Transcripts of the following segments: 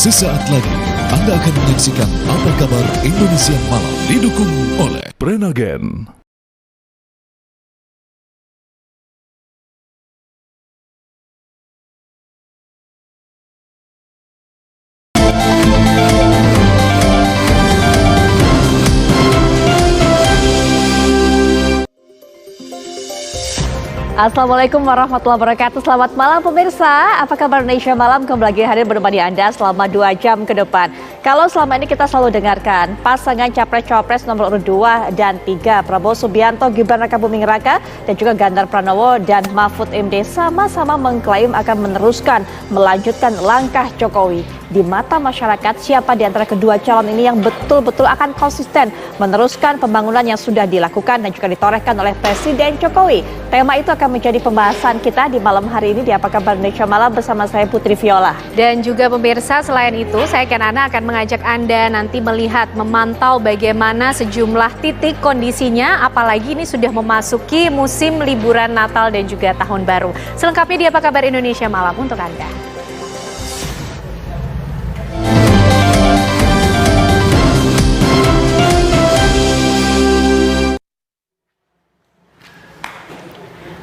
Sesaat lagi Anda akan menyaksikan Apa Kabar Indonesia Malam, didukung oleh Prenagen. Assalamualaikum warahmatullahi wabarakatuh. Selamat malam pemirsa. Apa kabar Indonesia Malam kembali lagi hadir menemani Anda selama 2 jam ke depan. Kalau selama ini kita selalu dengarkan pasangan capres-cawapres nomor urut 2 dan 3 Prabowo Subianto, Gibran Rakabuming Raka dan juga Ganjar Pranowo dan Mahfud MD sama-sama mengklaim akan meneruskan melanjutkan langkah Jokowi. Di mata masyarakat, siapa di antara kedua calon ini yang betul-betul akan konsisten meneruskan pembangunan yang sudah dilakukan dan juga ditorehkan oleh Presiden Jokowi. Tema itu akan menjadi pembahasan kita di malam hari ini di Apa Kabar Indonesia Malam bersama saya Putri Viola. Dan juga pemirsa, selain itu saya Kenana akan mengajak Anda nanti melihat, memantau bagaimana sejumlah titik kondisinya, apalagi ini sudah memasuki musim liburan Natal dan juga Tahun Baru. Selengkapnya di Apa Kabar Indonesia Malam untuk Anda.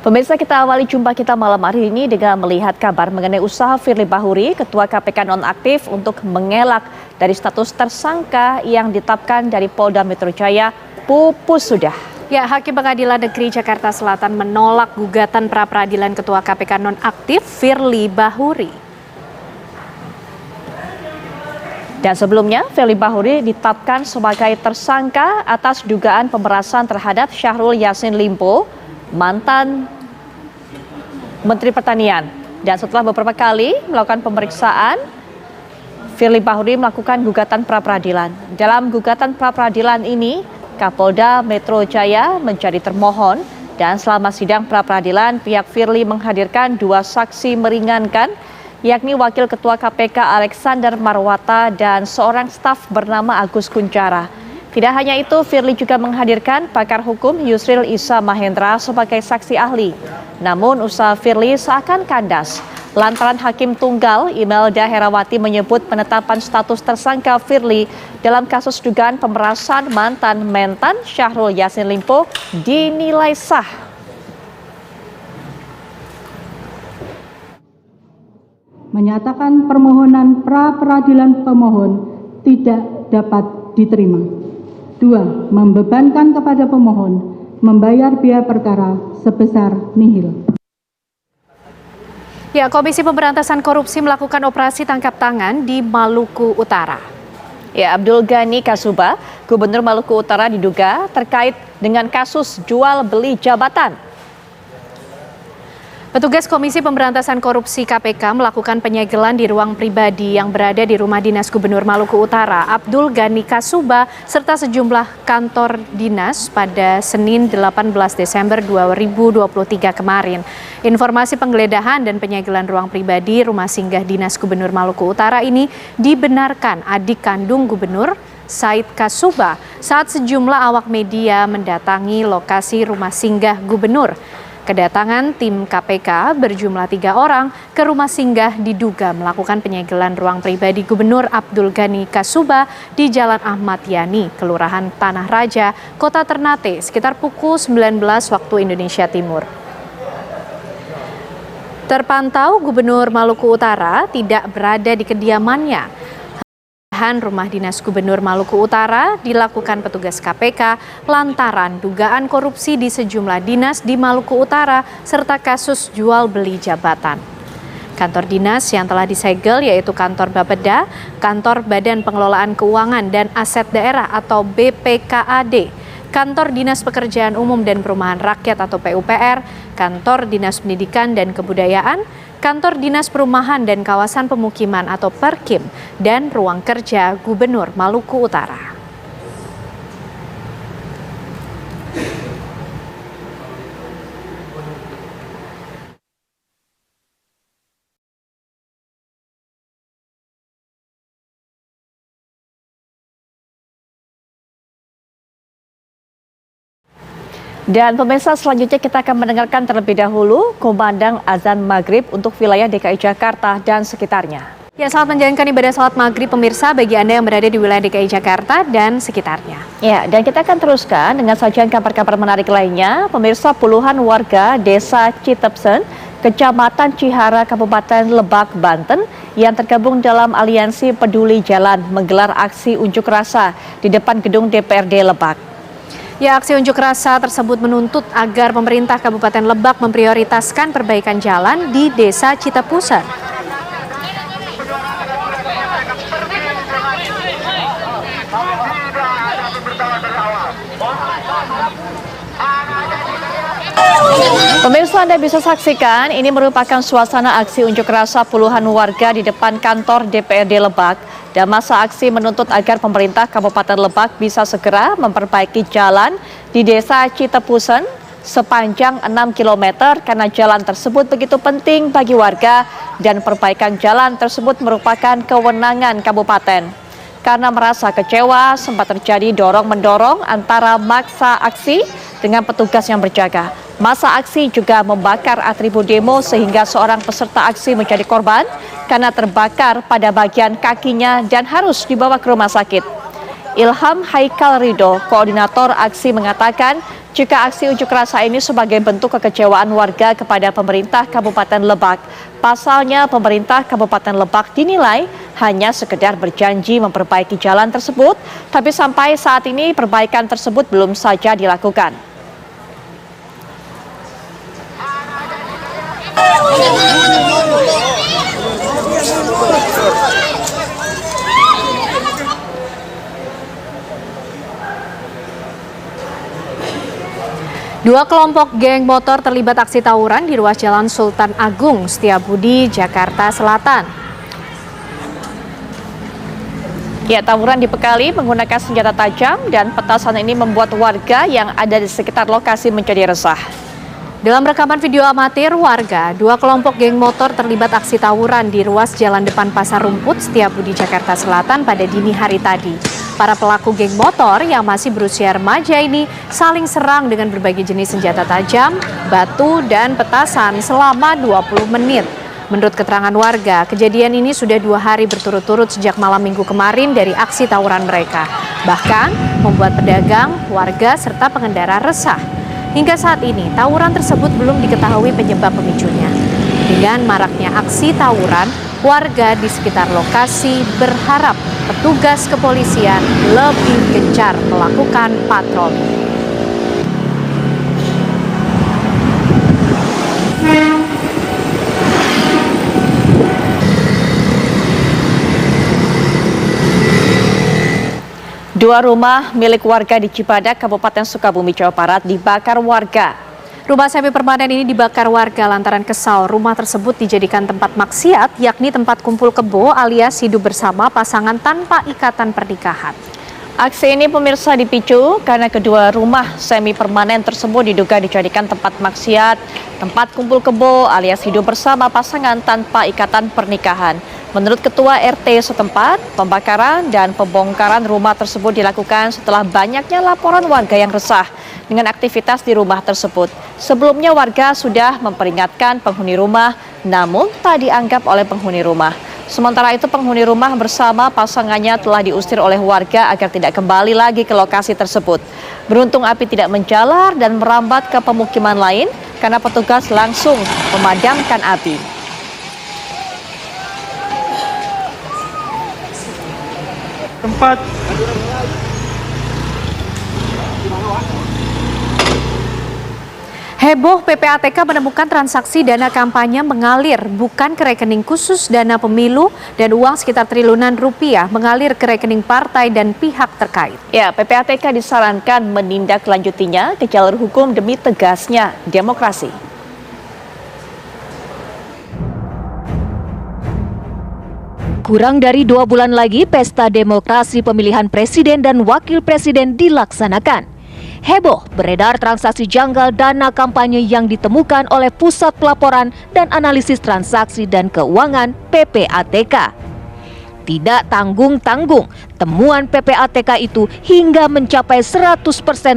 Pemirsa, kita awali jumpa kita malam hari ini dengan melihat kabar mengenai usaha Firly Bahuri, Ketua KPK nonaktif untuk mengelak dari status tersangka yang ditetapkan dari Polda Metro Jaya pupus sudah. Ya, Hakim Pengadilan Negeri Jakarta Selatan menolak gugatan pra-peradilan Ketua KPK nonaktif Firly Bahuri. Dan sebelumnya, Firly Bahuri ditetapkan sebagai tersangka atas dugaan pemerasan terhadap Syahrul Yassin Limpo, mantan Menteri Pertanian. Dan setelah beberapa kali melakukan pemeriksaan, Firly Bahuri melakukan gugatan pra-peradilan. Dalam gugatan pra-peradilan ini, Kapolda Metro Jaya menjadi termohon dan selama sidang pra-peradilan pihak Firly menghadirkan 2 saksi meringankan, yakni Wakil Ketua KPK Alexander Marwata dan seorang staf bernama Agus Kunchara. Tidak hanya itu, Firly juga menghadirkan pakar hukum Yusril Issa Mahendra sebagai saksi ahli. Namun usaha Firly seakan kandas lantaran Hakim Tunggal Imelda Herawati menyebut penetapan status tersangka Firly dalam kasus dugaan pemerasan mantan Mentan Syahrul Yassin Limpo dinilai sah. Menyatakan permohonan pra-peradilan pemohon tidak dapat diterima. 2. Membebankan kepada pemohon membayar biaya perkara sebesar nihil. Ya, Komisi Pemberantasan Korupsi melakukan operasi tangkap tangan di Maluku Utara. Ya, Abdul Ghani Kasuba, Gubernur Maluku Utara diduga terkait dengan kasus jual beli jabatan. Petugas Komisi Pemberantasan Korupsi KPK melakukan penyegelan di ruang pribadi yang berada di Rumah Dinas Gubernur Maluku Utara, Abdul Ghani Kasuba, serta sejumlah kantor dinas pada Senin 18 Desember 2023 kemarin. Informasi penggeledahan dan penyegelan ruang pribadi Rumah Singgah Dinas Gubernur Maluku Utara ini dibenarkan adik kandung Gubernur, Said Kasuba, saat sejumlah awak media mendatangi lokasi Rumah Singgah Gubernur. Kedatangan tim KPK berjumlah 3 orang ke rumah singgah diduga melakukan penyegelan ruang pribadi Gubernur Abdul Ghani Kasuba di Jalan Ahmad Yani, Kelurahan Tanah Raja, Kota Ternate, sekitar pukul 19 waktu Indonesia Timur. Terpantau Gubernur Maluku Utara tidak berada di kediamannya. Rumah Dinas Gubernur Maluku Utara dilakukan petugas KPK lantaran dugaan korupsi di sejumlah dinas di Maluku Utara serta kasus jual beli jabatan. Kantor dinas yang telah disegel yaitu Kantor Bapeda, Kantor Badan Pengelolaan Keuangan dan Aset Daerah atau BPKAD, Kantor Dinas Pekerjaan Umum dan Perumahan Rakyat atau PUPR, Kantor Dinas Pendidikan dan Kebudayaan, Kantor Dinas Perumahan dan Kawasan Pemukiman atau Perkim, dan Ruang Kerja Gubernur Maluku Utara. Dan pemirsa, selanjutnya kita akan mendengarkan terlebih dahulu kumandang azan maghrib untuk wilayah DKI Jakarta dan sekitarnya. Ya, selamat menjalankan ibadah salat maghrib pemirsa bagi Anda yang berada di wilayah DKI Jakarta dan sekitarnya. Ya, dan kita akan teruskan dengan sajian kabar-kabar menarik lainnya. Pemirsa, puluhan warga Desa Citepsen, Kecamatan Cihara, Kabupaten Lebak, Banten yang tergabung dalam Aliansi Peduli Jalan menggelar aksi unjuk rasa di depan gedung DPRD Lebak. Ya, aksi unjuk rasa tersebut menuntut agar pemerintah Kabupaten Lebak memprioritaskan perbaikan jalan di Desa Citepsen. Pemirsa, Anda bisa saksikan ini merupakan suasana aksi unjuk rasa puluhan warga di depan kantor DPRD Lebak. Dan masa aksi menuntut agar pemerintah Kabupaten Lebak bisa segera memperbaiki jalan di Desa Citepsen sepanjang 6 km karena jalan tersebut begitu penting bagi warga dan perbaikan jalan tersebut merupakan kewenangan kabupaten. Karena merasa kecewa, sempat terjadi dorong-mendorong antara massa aksi dengan petugas yang berjaga. Massa aksi juga membakar atribut demo sehingga seorang peserta aksi menjadi korban karena terbakar pada bagian kakinya dan harus dibawa ke rumah sakit. Ilham Haikal Ridho, koordinator aksi, mengatakan jika aksi unjuk rasa ini sebagai bentuk kekecewaan warga kepada pemerintah Kabupaten Lebak. Pasalnya pemerintah Kabupaten Lebak dinilai hanya sekedar berjanji memperbaiki jalan tersebut, tapi sampai saat ini perbaikan tersebut belum saja dilakukan. Dua kelompok geng motor terlibat aksi tawuran di ruas Jalan Sultan Agung, Setiabudi, Jakarta Selatan. Ya, tawuran dibekali menggunakan senjata tajam dan petasan ini membuat warga yang ada di sekitar lokasi menjadi resah. Dalam rekaman video amatir warga, dua kelompok geng motor terlibat aksi tawuran di ruas jalan depan Pasar Rumput, Setiabudi, Jakarta Selatan pada dini hari tadi. Para pelaku geng motor yang masih berusia remaja ini saling serang dengan berbagai jenis senjata tajam, batu, dan petasan selama 20 menit. Menurut keterangan warga, kejadian ini sudah 2 hari berturut-turut sejak malam minggu kemarin dari aksi tawuran mereka. Bahkan membuat pedagang, warga, serta pengendara resah. Hingga saat ini, tawuran tersebut belum diketahui penyebab pemicunya. Dengan maraknya aksi tawuran, warga di sekitar lokasi berharap petugas kepolisian lebih gencar melakukan patroli. Dua rumah milik warga di Cibadak, Kabupaten Sukabumi, Jawa Barat dibakar warga. Rumah semi permanen ini dibakar warga lantaran kesal rumah tersebut dijadikan tempat maksiat, yakni tempat kumpul kebo alias hidup bersama pasangan tanpa ikatan pernikahan. Aksi ini pemirsa dipicu karena kedua rumah semi permanen tersebut diduga dijadikan tempat maksiat, tempat kumpul kebo alias hidup bersama pasangan tanpa ikatan pernikahan. Menurut Ketua RT setempat, pembakaran dan pembongkaran rumah tersebut dilakukan setelah banyaknya laporan warga yang resah dengan aktivitas di rumah tersebut. Sebelumnya warga sudah memperingatkan penghuni rumah, namun tak dianggap oleh penghuni rumah. Sementara itu penghuni rumah bersama pasangannya telah diusir oleh warga agar tidak kembali lagi ke lokasi tersebut. Beruntung api tidak menjalar dan merambat ke pemukiman lain karena petugas langsung memadamkan api. Tempat heboh, PPATK menemukan transaksi dana kampanye mengalir bukan ke rekening khusus dana pemilu dan uang sekitar triliunan rupiah mengalir ke rekening partai dan pihak terkait. Ya, PPATK disarankan menindaklanjutinya ke jalur hukum demi tegasnya demokrasi. Kurang dari 2 bulan lagi pesta demokrasi pemilihan presiden dan wakil presiden dilaksanakan. Heboh beredar transaksi janggal dana kampanye yang ditemukan oleh Pusat Pelaporan dan Analisis Transaksi dan Keuangan PPATK. Tidak tanggung-tanggung, temuan PPATK itu hingga mencapai 100%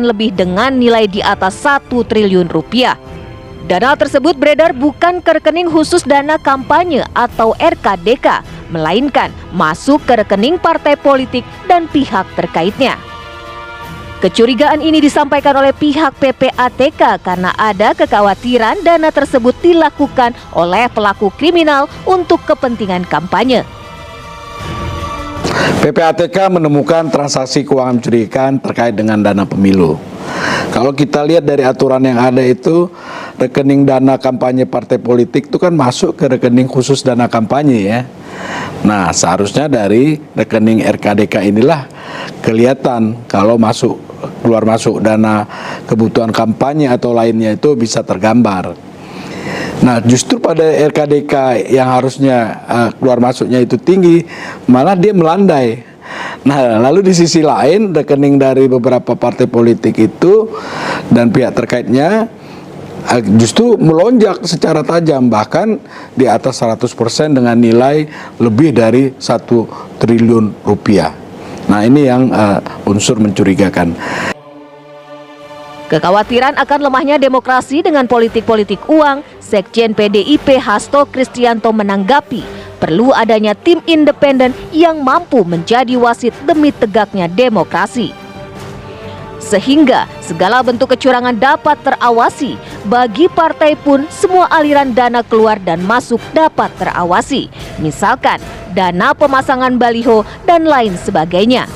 lebih dengan nilai di atas 1 triliun rupiah. Dana tersebut beredar bukan ke rekening khusus dana kampanye atau RKDK, melainkan masuk ke rekening partai politik dan pihak terkaitnya. Kecurigaan ini disampaikan oleh pihak PPATK karena ada kekhawatiran dana tersebut dilakukan oleh pelaku kriminal untuk kepentingan kampanye. PPATK menemukan transaksi keuangan mencurigakan terkait dengan dana pemilu. Kalau kita lihat dari aturan yang ada itu, rekening dana kampanye partai politik itu kan masuk ke rekening khusus dana kampanye ya. Nah, seharusnya dari rekening RKDK inilah kelihatan kalau keluar masuk dana kebutuhan kampanye atau lainnya itu bisa tergambar. Nah, justru pada RKDK yang harusnya keluar masuknya itu tinggi, malah dia melandai. Nah, lalu di sisi lain rekening dari beberapa partai politik itu dan pihak terkaitnya justru melonjak secara tajam, bahkan di atas 100% dengan nilai lebih dari 1 triliun rupiah. Nah, ini yang unsur mencurigakan. Kekhawatiran akan lemahnya demokrasi dengan politik-politik uang, Sekjen PDIP Hasto Kristianto menanggapi perlu adanya tim independen yang mampu menjadi wasit demi tegaknya demokrasi. Sehingga segala bentuk kecurangan dapat terawasi, bagi partai pun semua aliran dana keluar dan masuk dapat terawasi. Misalkan dana pemasangan baliho dan lain sebagainya.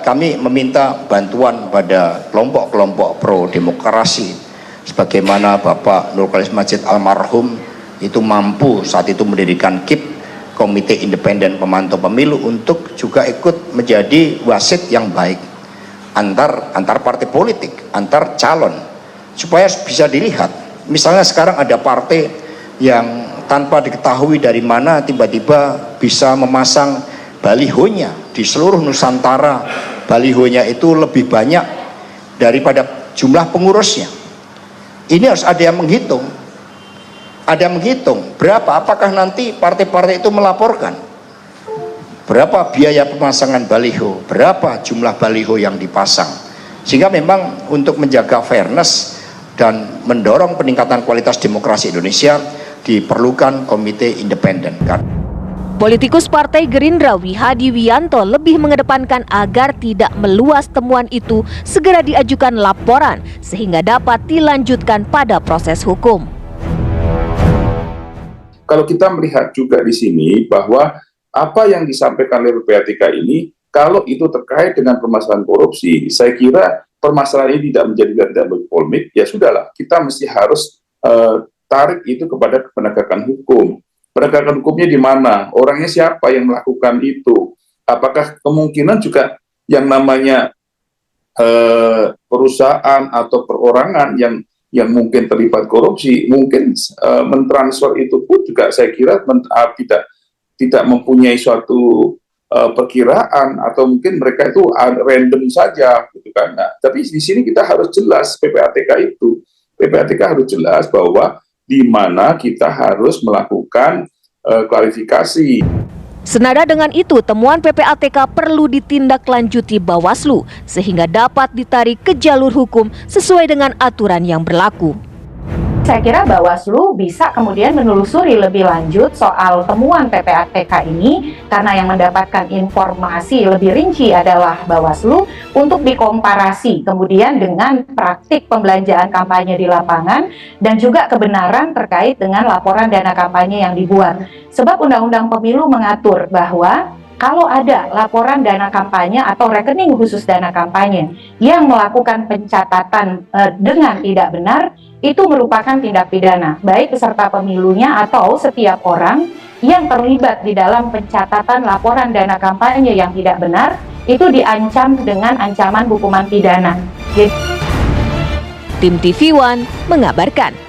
Kami meminta bantuan pada kelompok-kelompok pro-demokrasi sebagaimana Bapak Nur Khalis Majid almarhum itu mampu saat itu mendirikan KIP, Komite Independen Pemantau Pemilu, untuk juga ikut menjadi wasit yang baik antar partai politik, antar calon, supaya bisa dilihat. Misalnya sekarang ada partai yang tanpa diketahui dari mana tiba-tiba bisa memasang balihonya di seluruh Nusantara. Balihonya itu lebih banyak daripada jumlah pengurusnya. Ini harus ada yang menghitung. Ada yang menghitung berapa, apakah nanti partai-partai itu melaporkan berapa biaya pemasangan baliho, berapa jumlah baliho yang dipasang. Sehingga memang untuk menjaga fairness dan mendorong peningkatan kualitas demokrasi Indonesia diperlukan komite independen. Politikus Partai Gerindra Wihadi Wiyanto lebih mengedepankan agar tidak meluas temuan itu segera diajukan laporan sehingga dapat dilanjutkan pada proses hukum. Kalau kita melihat juga di sini bahwa apa yang disampaikan oleh PPATK ini, kalau itu terkait dengan permasalahan korupsi, saya kira permasalahan ini tidak menjadi polemik, ya sudahlah, kita mesti harus tarik itu kepada penegakan hukum. Penegakan hukumnya di mana? Orangnya siapa yang melakukan itu? Apakah kemungkinan juga yang namanya perusahaan atau perorangan yang mungkin terlibat korupsi, mungkin mentransfer itu pun juga saya kira tidak mempunyai suatu perkiraan, atau mungkin mereka itu random saja, gitu kan. Nah, tapi di sini kita harus jelas, PPATK harus jelas bahwa di mana kita harus melakukan klarifikasi. Senada dengan itu, temuan PPATK perlu ditindaklanjuti Bawaslu sehingga dapat ditarik ke jalur hukum sesuai dengan aturan yang berlaku. Saya kira Bawaslu bisa kemudian menelusuri lebih lanjut soal temuan PPATK ini, karena yang mendapatkan informasi lebih rinci adalah Bawaslu, untuk dikomparasi kemudian dengan praktik pembelanjaan kampanye di lapangan dan juga kebenaran terkait dengan laporan dana kampanye yang dibuat. Sebab Undang-Undang Pemilu mengatur bahwa kalau ada laporan dana kampanye atau rekening khusus dana kampanye yang melakukan pencatatan dengan tidak benar, itu merupakan tindak pidana, baik peserta pemilunya atau setiap orang yang terlibat di dalam pencatatan laporan dana kampanye yang tidak benar, itu diancam dengan ancaman hukuman pidana. Tim TV One mengabarkan.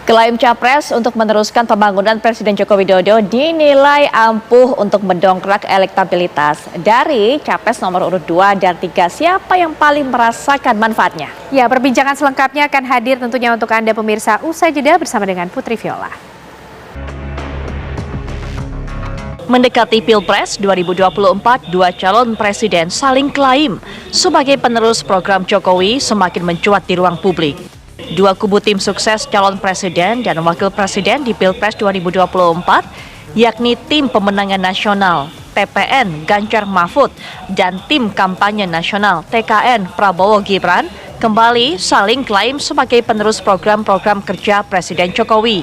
Klaim Capres untuk meneruskan pembangunan Presiden Joko Widodo dinilai ampuh untuk mendongkrak elektabilitas. Dari Capres nomor urut 2 dan 3, siapa yang paling merasakan manfaatnya? Ya, perbincangan selengkapnya akan hadir tentunya untuk Anda pemirsa usai jeda bersama dengan Putri Viola. Mendekati Pilpres 2024, dua calon presiden saling klaim sebagai penerus program Jokowi semakin mencuat di ruang publik. Dua kubu tim sukses calon presiden dan wakil presiden di Pilpres 2024, yakni tim pemenangan nasional TPN Ganjar Mahfud dan tim kampanye nasional TKN Prabowo Gibran, kembali saling klaim sebagai penerus program-program kerja Presiden Jokowi.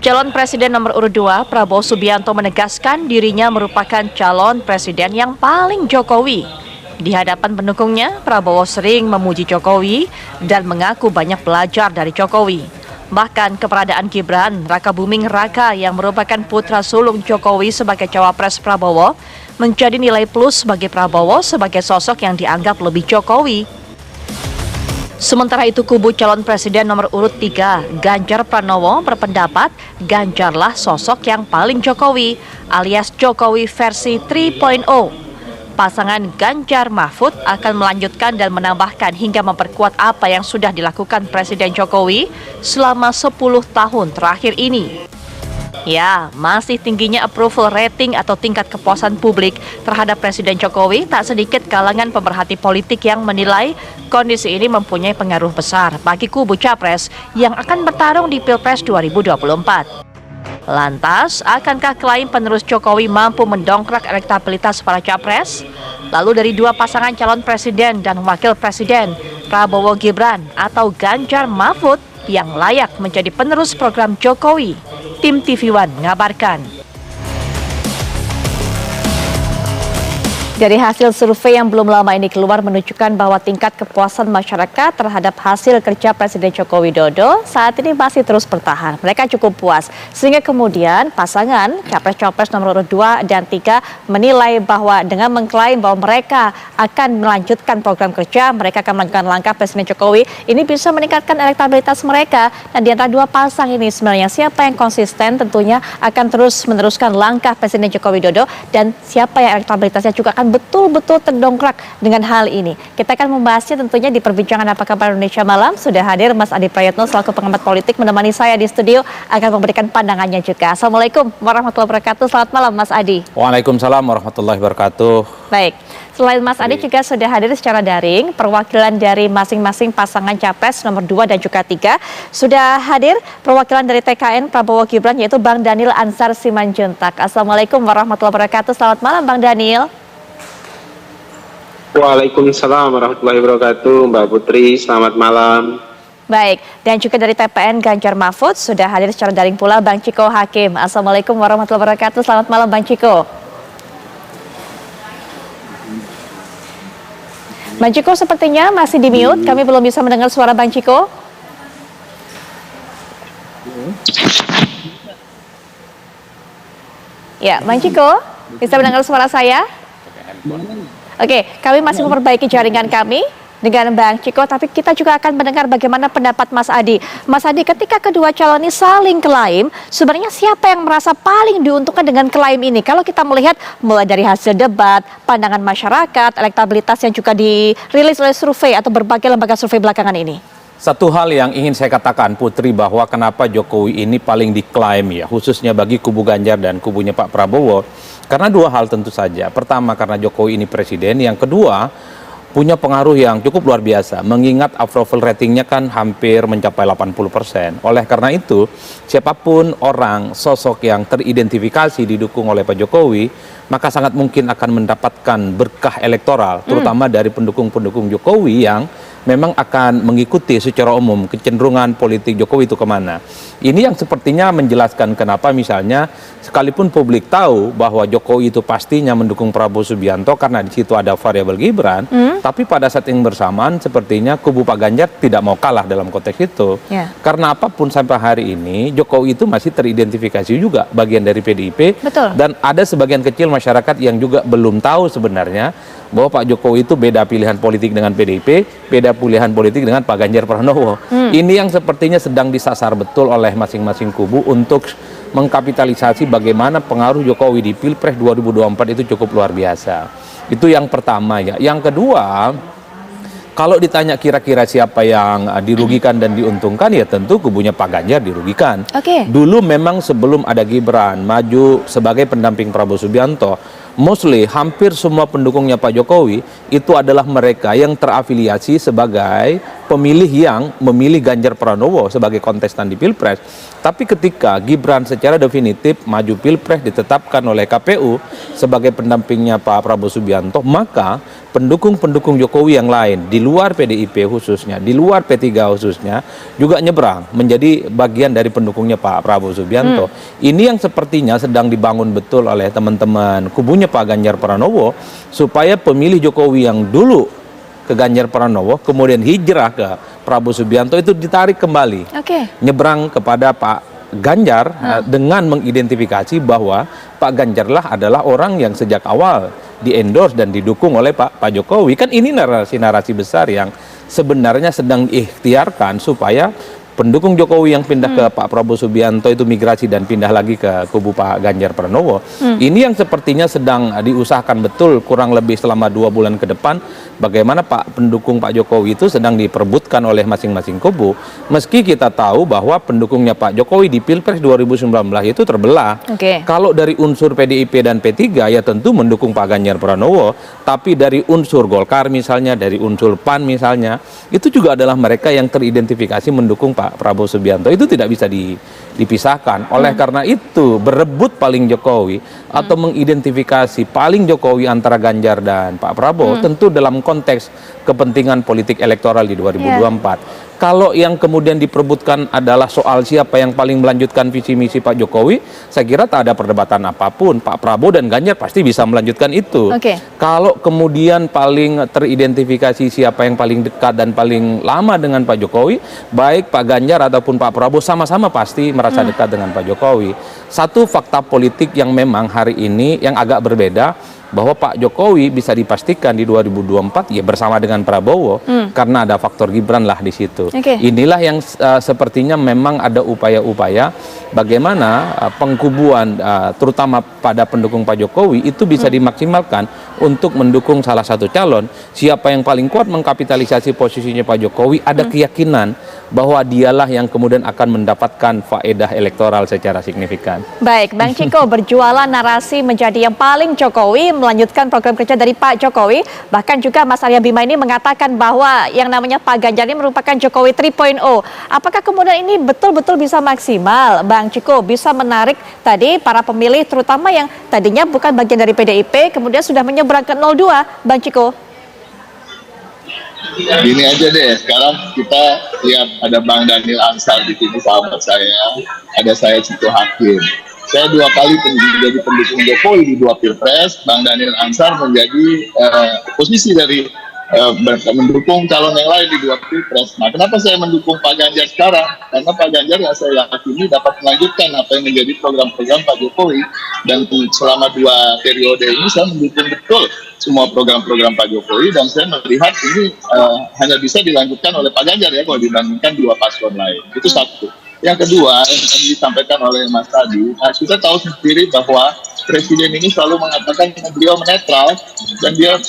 Calon Presiden nomor urut 2, Prabowo Subianto, menegaskan dirinya merupakan calon presiden yang paling Jokowi. Di hadapan pendukungnya, Prabowo sering memuji Jokowi dan mengaku banyak belajar dari Jokowi. Bahkan keberadaan Gibran Rakabuming Raka yang merupakan putra sulung Jokowi sebagai cawapres Prabowo menjadi nilai plus bagi Prabowo sebagai sosok yang dianggap lebih Jokowi. Sementara itu, kubu calon presiden nomor urut 3, Ganjar Pranowo, berpendapat Ganjarlah sosok yang paling Jokowi, alias Jokowi versi 3.0. Pasangan Ganjar Mahfud akan melanjutkan dan menambahkan hingga memperkuat apa yang sudah dilakukan Presiden Jokowi selama 10 tahun terakhir ini. Ya, masih tingginya approval rating atau tingkat kepuasan publik terhadap Presiden Jokowi, tak sedikit kalangan pemerhati politik yang menilai kondisi ini mempunyai pengaruh besar bagi kubu Capres yang akan bertarung di Pilpres 2024. Lantas, akankah klaim penerus Jokowi mampu mendongkrak elektabilitas para Capres? Lalu dari dua pasangan calon presiden dan wakil presiden, Prabowo Gibran atau Ganjar Mahfud yang layak menjadi penerus program Jokowi? Tim TV One mengabarkan. Dari hasil survei yang belum lama ini keluar menunjukkan bahwa tingkat kepuasan masyarakat terhadap hasil kerja Presiden Joko Widodo saat ini masih terus bertahan. Mereka cukup puas. Sehingga kemudian pasangan Capres-Cawapres nomor urut 2 dan 3 menilai bahwa dengan mengklaim bahwa mereka akan melanjutkan program kerja, mereka akan melanjutkan langkah Presiden Jokowi, ini bisa meningkatkan elektabilitas mereka. Dan di antara dua pasang ini sebenarnya siapa yang konsisten tentunya akan terus meneruskan langkah Presiden Joko Widodo dan siapa yang elektabilitasnya juga akan betul-betul terdongkrak dengan hal ini. Kita akan membahasnya tentunya di perbincangan Apa Kabar Indonesia Malam. Sudah hadir Mas Adi Prayitno selaku pengamat politik menemani saya di studio, akan memberikan pandangannya juga. Assalamualaikum warahmatullahi wabarakatuh. Selamat malam Mas Adi. Waalaikumsalam warahmatullahi wabarakatuh. Baik, selain Mas Adi juga sudah hadir secara daring perwakilan dari masing-masing pasangan Capres nomor 2 dan juga 3. Sudah hadir perwakilan dari TKN Prabowo Gibran yaitu Bang Daniel Ansar Simanjuntak. Assalamualaikum warahmatullahi wabarakatuh. Selamat malam Bang Daniel. Waalaikumsalam warahmatullahi wabarakatuh, Mbak Putri, selamat malam. Baik, dan juga dari TPN Ganjar Mahfud sudah hadir secara daring pula Bang Ciko Hakim. Assalamualaikum warahmatullahi wabarakatuh, selamat malam Bang Ciko. Bang Ciko sepertinya masih di mute, kami belum bisa mendengar suara Bang Ciko. Ya, Bang Ciko, bisa mendengar suara saya? Oke, kami masih memperbaiki jaringan kami dengan Bang Ciko, tapi kita juga akan mendengar bagaimana pendapat Mas Adi. Mas Adi, ketika kedua calon ini saling klaim, sebenarnya siapa yang merasa paling diuntungkan dengan klaim ini? Kalau kita melihat mulai dari hasil debat, pandangan masyarakat, elektabilitas yang juga dirilis oleh survei atau berbagai lembaga survei belakangan ini. Satu hal yang ingin saya katakan Putri, bahwa kenapa Jokowi ini paling diklaim ya, khususnya bagi kubu Ganjar dan kubunya Pak Prabowo. Karena dua hal tentu saja. Pertama karena Jokowi ini presiden, yang kedua punya pengaruh yang cukup luar biasa. Mengingat approval ratingnya kan hampir mencapai 80%. Oleh karena itu, siapapun orang, sosok yang teridentifikasi didukung oleh Pak Jokowi, maka sangat mungkin akan mendapatkan berkah elektoral, terutama dari pendukung-pendukung Jokowi yang memang akan mengikuti secara umum kecenderungan politik Jokowi itu kemana. Ini yang sepertinya menjelaskan kenapa misalnya sekalipun publik tahu bahwa Jokowi itu pastinya mendukung Prabowo Subianto karena di situ ada variabel Gibran, tapi pada saat yang bersamaan sepertinya kubu Pak Ganjar tidak mau kalah dalam konteks itu. Karena apapun sampai hari ini Jokowi itu masih teridentifikasi juga bagian dari PDIP. Betul. Dan ada sebagian kecil masyarakat yang juga belum tahu sebenarnya bahwa Pak Jokowi itu beda pilihan politik dengan PDIP, beda pilihan politik dengan Pak Ganjar Pranowo. Ini yang sepertinya sedang disasar betul oleh masing-masing kubu untuk mengkapitalisasi bagaimana pengaruh Jokowi di Pilpres 2024 itu cukup luar biasa. Itu yang pertama ya. Yang kedua, kalau ditanya kira-kira siapa yang dirugikan dan diuntungkan, ya tentu kubunya Pak Ganjar dirugikan. Dulu memang sebelum ada Gibran maju sebagai pendamping Prabowo Subianto, mostly hampir semua pendukungnya Pak Jokowi itu adalah mereka yang terafiliasi sebagai pemilih yang memilih Ganjar Pranowo sebagai kontestan di Pilpres. Tapi ketika Gibran secara definitif maju Pilpres ditetapkan oleh KPU sebagai pendampingnya Pak Prabowo Subianto, maka pendukung-pendukung Jokowi yang lain di luar PDIP khususnya, di luar P3 khususnya juga nyebrang menjadi bagian dari pendukungnya Pak Prabowo Subianto. Ini yang sepertinya sedang dibangun betul oleh teman-teman kubunya Pak Ganjar Pranowo supaya pemilih Jokowi yang dulu ke Ganjar Pranowo kemudian hijrah ke Prabowo Subianto itu ditarik kembali, nyebrang kepada Pak Ganjar dengan mengidentifikasi bahwa Pak Ganjarlah adalah orang yang sejak awal di-endorse dan didukung oleh Pak Jokowi. Kan ini narasi-narasi besar yang sebenarnya sedang diikhtiarkan supaya pendukung Jokowi yang pindah ke Pak Prabowo Subianto itu migrasi dan pindah lagi ke kubu Pak Ganjar Pranowo. Ini yang sepertinya sedang diusahakan betul kurang lebih selama 2 bulan ke depan, bagaimana pendukung Pak Jokowi itu sedang diperebutkan oleh masing-masing kubu. Meski kita tahu bahwa pendukungnya Pak Jokowi di Pilpres 2019 itu terbelah. Kalau dari unsur PDIP dan P3 ya tentu mendukung Pak Ganjar Pranowo, tapi dari unsur Golkar misalnya, dari unsur PAN misalnya, itu juga adalah mereka yang teridentifikasi mendukung Pak Prabowo Subianto. Itu tidak bisa dipisahkan. Oleh karena itu berebut paling Jokowi atau mengidentifikasi paling Jokowi antara Ganjar dan Pak Prabowo tentu dalam konteks kepentingan politik elektoral di 2024. Kalau yang kemudian diperebutkan adalah soal siapa yang paling melanjutkan visi misi Pak Jokowi, saya kira tak ada perdebatan apapun. Pak Prabowo dan Ganjar pasti bisa melanjutkan itu. Kalau kemudian paling teridentifikasi siapa yang paling dekat dan paling lama dengan Pak Jokowi, baik Pak Ganjar ataupun Pak Prabowo sama-sama pasti merasa dekat dengan Pak Jokowi. Satu fakta politik yang memang hari ini yang agak berbeda, bahwa Pak Jokowi bisa dipastikan di 2024 ya bersama dengan Prabowo karena ada faktor Gibran lah di situ. Inilah yang sepertinya memang ada upaya-upaya bagaimana pengkubuan terutama pada pendukung Pak Jokowi itu bisa dimaksimalkan untuk mendukung salah satu calon. Siapa yang paling kuat mengkapitalisasi posisinya Pak Jokowi, ada keyakinan bahwa dialah yang kemudian akan mendapatkan faedah elektoral secara signifikan. Baik, Bang Ciko, berjualan narasi menjadi yang paling Jokowi, melanjutkan program kerja dari Pak Jokowi. Bahkan juga Mas Arya Bima ini mengatakan bahwa yang namanya Pak Ganjar ini merupakan Jokowi 3.0. Apakah kemudian ini betul-betul bisa maksimal, Bang Ciko, bisa menarik tadi para pemilih terutama yang tadinya bukan bagian dari PDIP kemudian sudah menyeberang ke 02, Bang Ciko? Gini aja deh, sekarang kita lihat ada Bang Daniel Ansar di sini, sahabat saya, ada saya Ciko Hakim. Saya 2 kali menjadi pendukung Jokowi di 2 Pilpres, Bang Daniel Ansar menjadi posisi dari mendukung calon yang lain di 2 Pilpres. Nah, kenapa saya mendukung Pak Ganjar sekarang? Karena Pak Ganjar yang saya yakini dapat melanjutkan apa yang menjadi program-program Pak Jokowi, dan selama 2 periode ini saya mendukung betul semua program-program Pak Jokowi, dan saya melihat ini hanya bisa dilanjutkan oleh Pak Ganjar ya kalau dibandingkan 2 paslon lain. Itu satu. Yang kedua, yang tadi disampaikan oleh Mas Tadi, kita tahu sendiri bahwa Presiden ini selalu mengatakan beliau netral, dan dia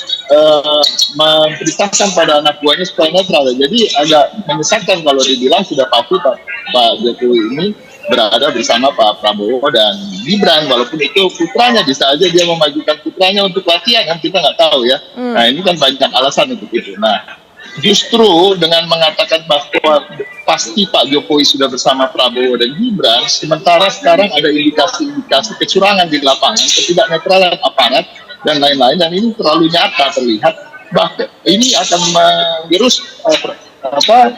memberitakan pada anak buahnya supaya netral. Jadi agak menyesatkan kalau dibilang sudah pasti Pak Jokowi ini berada bersama Pak Prabowo dan Gibran, walaupun itu putranya, bisa aja dia memajukan putranya untuk latihan, kan kita nggak tahu ya. Nah, ini kan banyak alasan untuk itu. Nah, justru dengan mengatakan bahwa pasti Pak Jokowi sudah bersama Prabowo dan Gibran, sementara sekarang ada indikasi-indikasi kecurangan di lapangan, ketidaknetralan aparat dan lain-lain, dan ini terlalu nyata terlihat, bahkan ini akan menggerus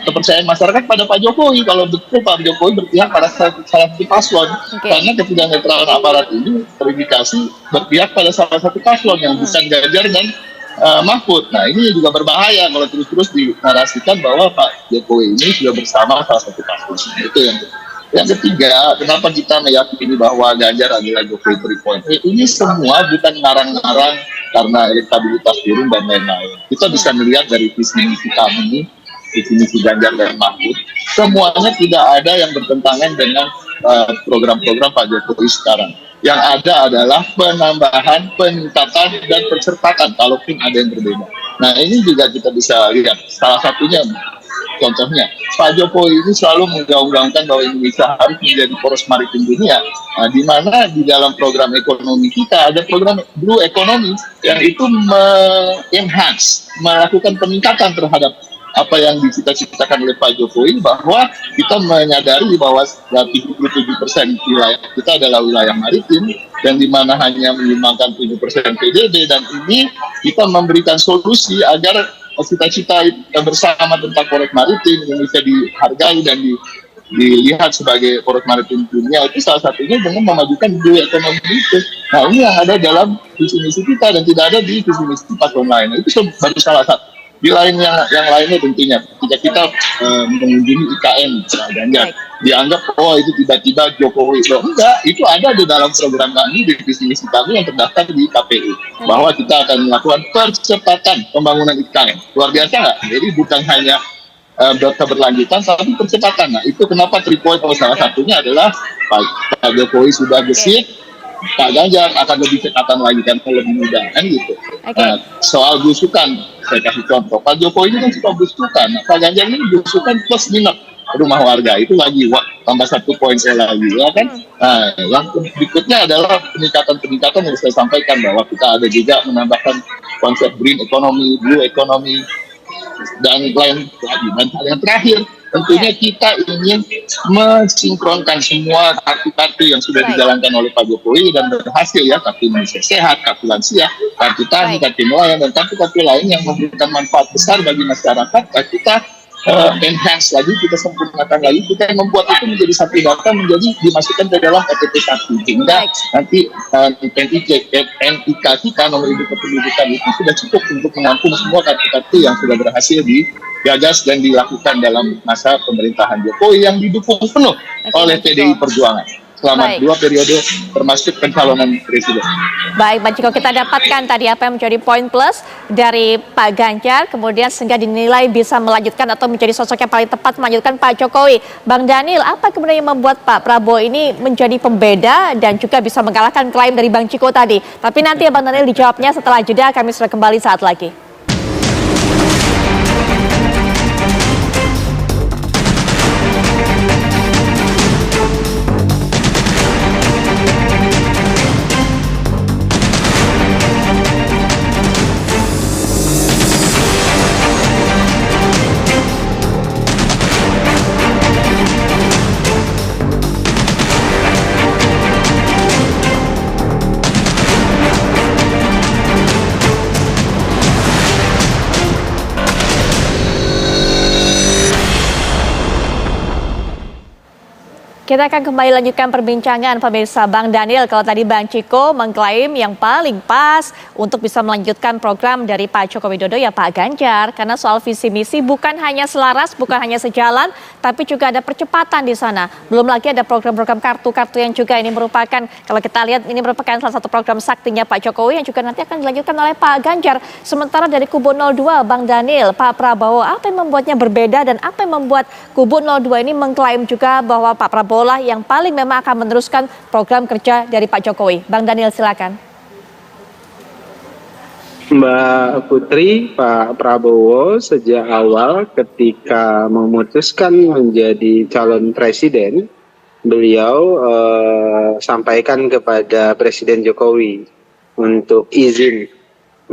kepercayaan masyarakat pada Pak Jokowi kalau betul Pak Jokowi berpihak pada salah satu paslon. Karena ketidaknetralan aparat ini terindikasi berpihak pada salah satu paslon yang bukan Ganjar dan Mahfud. Nah, ini juga berbahaya kalau terus-terus dinarasikan bahwa Pak Jokowi ini sudah bersama salah satu paslon. Itu yang ketiga, kenapa kita meyakini bahwa Ganjar adalah Jokowi 3.0? Ini semua bukan ngarang-ngarang karena elektabilitas turun dan lain-lain. Kita bisa melihat dari visi misi kami, visi misi Ganjar dan Mahfud, semuanya tidak ada yang bertentangan dengan program-program Pak Jokowi sekarang. Yang ada adalah penambahan, peningkatan, dan percepatan kalaupun ada yang berbeda. Nah, ini juga kita bisa lihat. Salah satunya, contohnya, Pak Jokowi ini selalu menggaung-gaungkan bahwa Indonesia harus menjadi poros maritim dunia. Nah, di mana di dalam program ekonomi kita ada program Blue Economy yang itu melakukan peningkatan terhadap apa yang dicita-citakan oleh Pak Jokowi, bahwa kita menyadari bahwa 77% wilayah kita adalah wilayah maritim dan di mana hanya menyumbangkan 7% PDB, dan ini kita memberikan solusi agar cita-cita bersama tentang poros maritim Indonesia dihargai dan dilihat sebagai poros maritim dunia, itu salah satunya dengan memajukan blue economy itu. Nah, ini yang ada dalam visi misi kita dan tidak ada di visi misi paslon lain. Itu baru salah satu. Di lain yang lainnya tentunya ketika kita mengunjungi IKN Pak Ganjar, dianggap itu tiba-tiba Jokowi. Enggak, itu ada di dalam program kami, di visi misi kami yang terdaftar di KPU, bahwa kita akan melakukan percepatan pembangunan IKN. Luar biasa nggak? Jadi bukan hanya keberlanjutan, tapi percepatan. Nah, itu kenapa 3 point, salah satunya adalah Pak Jokowi sudah gesit, Pak Ganjar akan lebih cekatan lagi kan, lebih mudah kan gitu. Nah, soal belusukan, saya kasih contoh. Pak Jokowi ini kan suka belusukan. Nah, Pak Ganjar ini belusukan plus minus rumah warga, itu lagi tambah 1 poin saya lagi, ya kan. Nah, yang berikutnya adalah peningkatan yang saya sampaikan, bahwa kita ada juga menambahkan konsep green economy, blue economy, dan lain lagi. Dan yang terakhir, tentunya kita ingin mensinkronkan semua kartu-kartu yang sudah dijalankan oleh Pak Jokowi dan berhasil, ya, kartu Indonesia Sehat, kartu lansia, kartu tani, kartu nelayan, dan kartu-kartu lain yang memberikan manfaat besar bagi masyarakat. Kita enhance lagi, kita sempurnakan lagi, kita membuat itu menjadi satu data, dimasukkan ke dalam KTP1, sehingga nanti NIK kita, nomor induk kependudukan, itu sudah cukup untuk menampung semua kartu-kartu yang sudah berhasil digagas dan dilakukan dalam masa pemerintahan Jokowi yang didukung penuh oleh PDI Perjuangan selama 2 periode termasuk pencalonan presiden. Baik, Pak Ciko, kita dapatkan tadi apa yang menjadi poin plus dari Pak Ganjar, kemudian sehingga dinilai bisa melanjutkan atau menjadi sosok yang paling tepat melanjutkan Pak Jokowi. Bang Daniel, apa kemudian yang membuat Pak Prabowo ini menjadi pembeda dan juga bisa mengalahkan klaim dari Bang Ciko tadi? Tapi nanti ya Bang Daniel dijawabnya setelah jeda, kami sudah kembali saat lagi. Kita akan kembali lanjutkan perbincangan pemirsa. Bang Daniel, kalau tadi Bang Ciko mengklaim yang paling pas untuk bisa melanjutkan program dari Pak Joko Widodo ya Pak Ganjar. Karena soal visi misi bukan hanya selaras, bukan hanya sejalan, tapi juga ada percepatan di sana. Belum lagi ada program-program kartu-kartu yang juga ini merupakan, kalau kita lihat ini merupakan salah satu program saktinya Pak Jokowi yang juga nanti akan dilanjutkan oleh Pak Ganjar. Sementara dari kubu 02, Bang Daniel, Pak Prabowo, apa yang membuatnya berbeda dan apa yang membuat kubu 02 ini mengklaim juga bahwa Pak Prabowo lah yang paling memang akan meneruskan program kerja dari Pak Jokowi. Bang Daniel, silakan. Mbak Putri, Pak Prabowo sejak awal ketika memutuskan menjadi calon presiden, beliau sampaikan kepada Presiden Jokowi untuk izin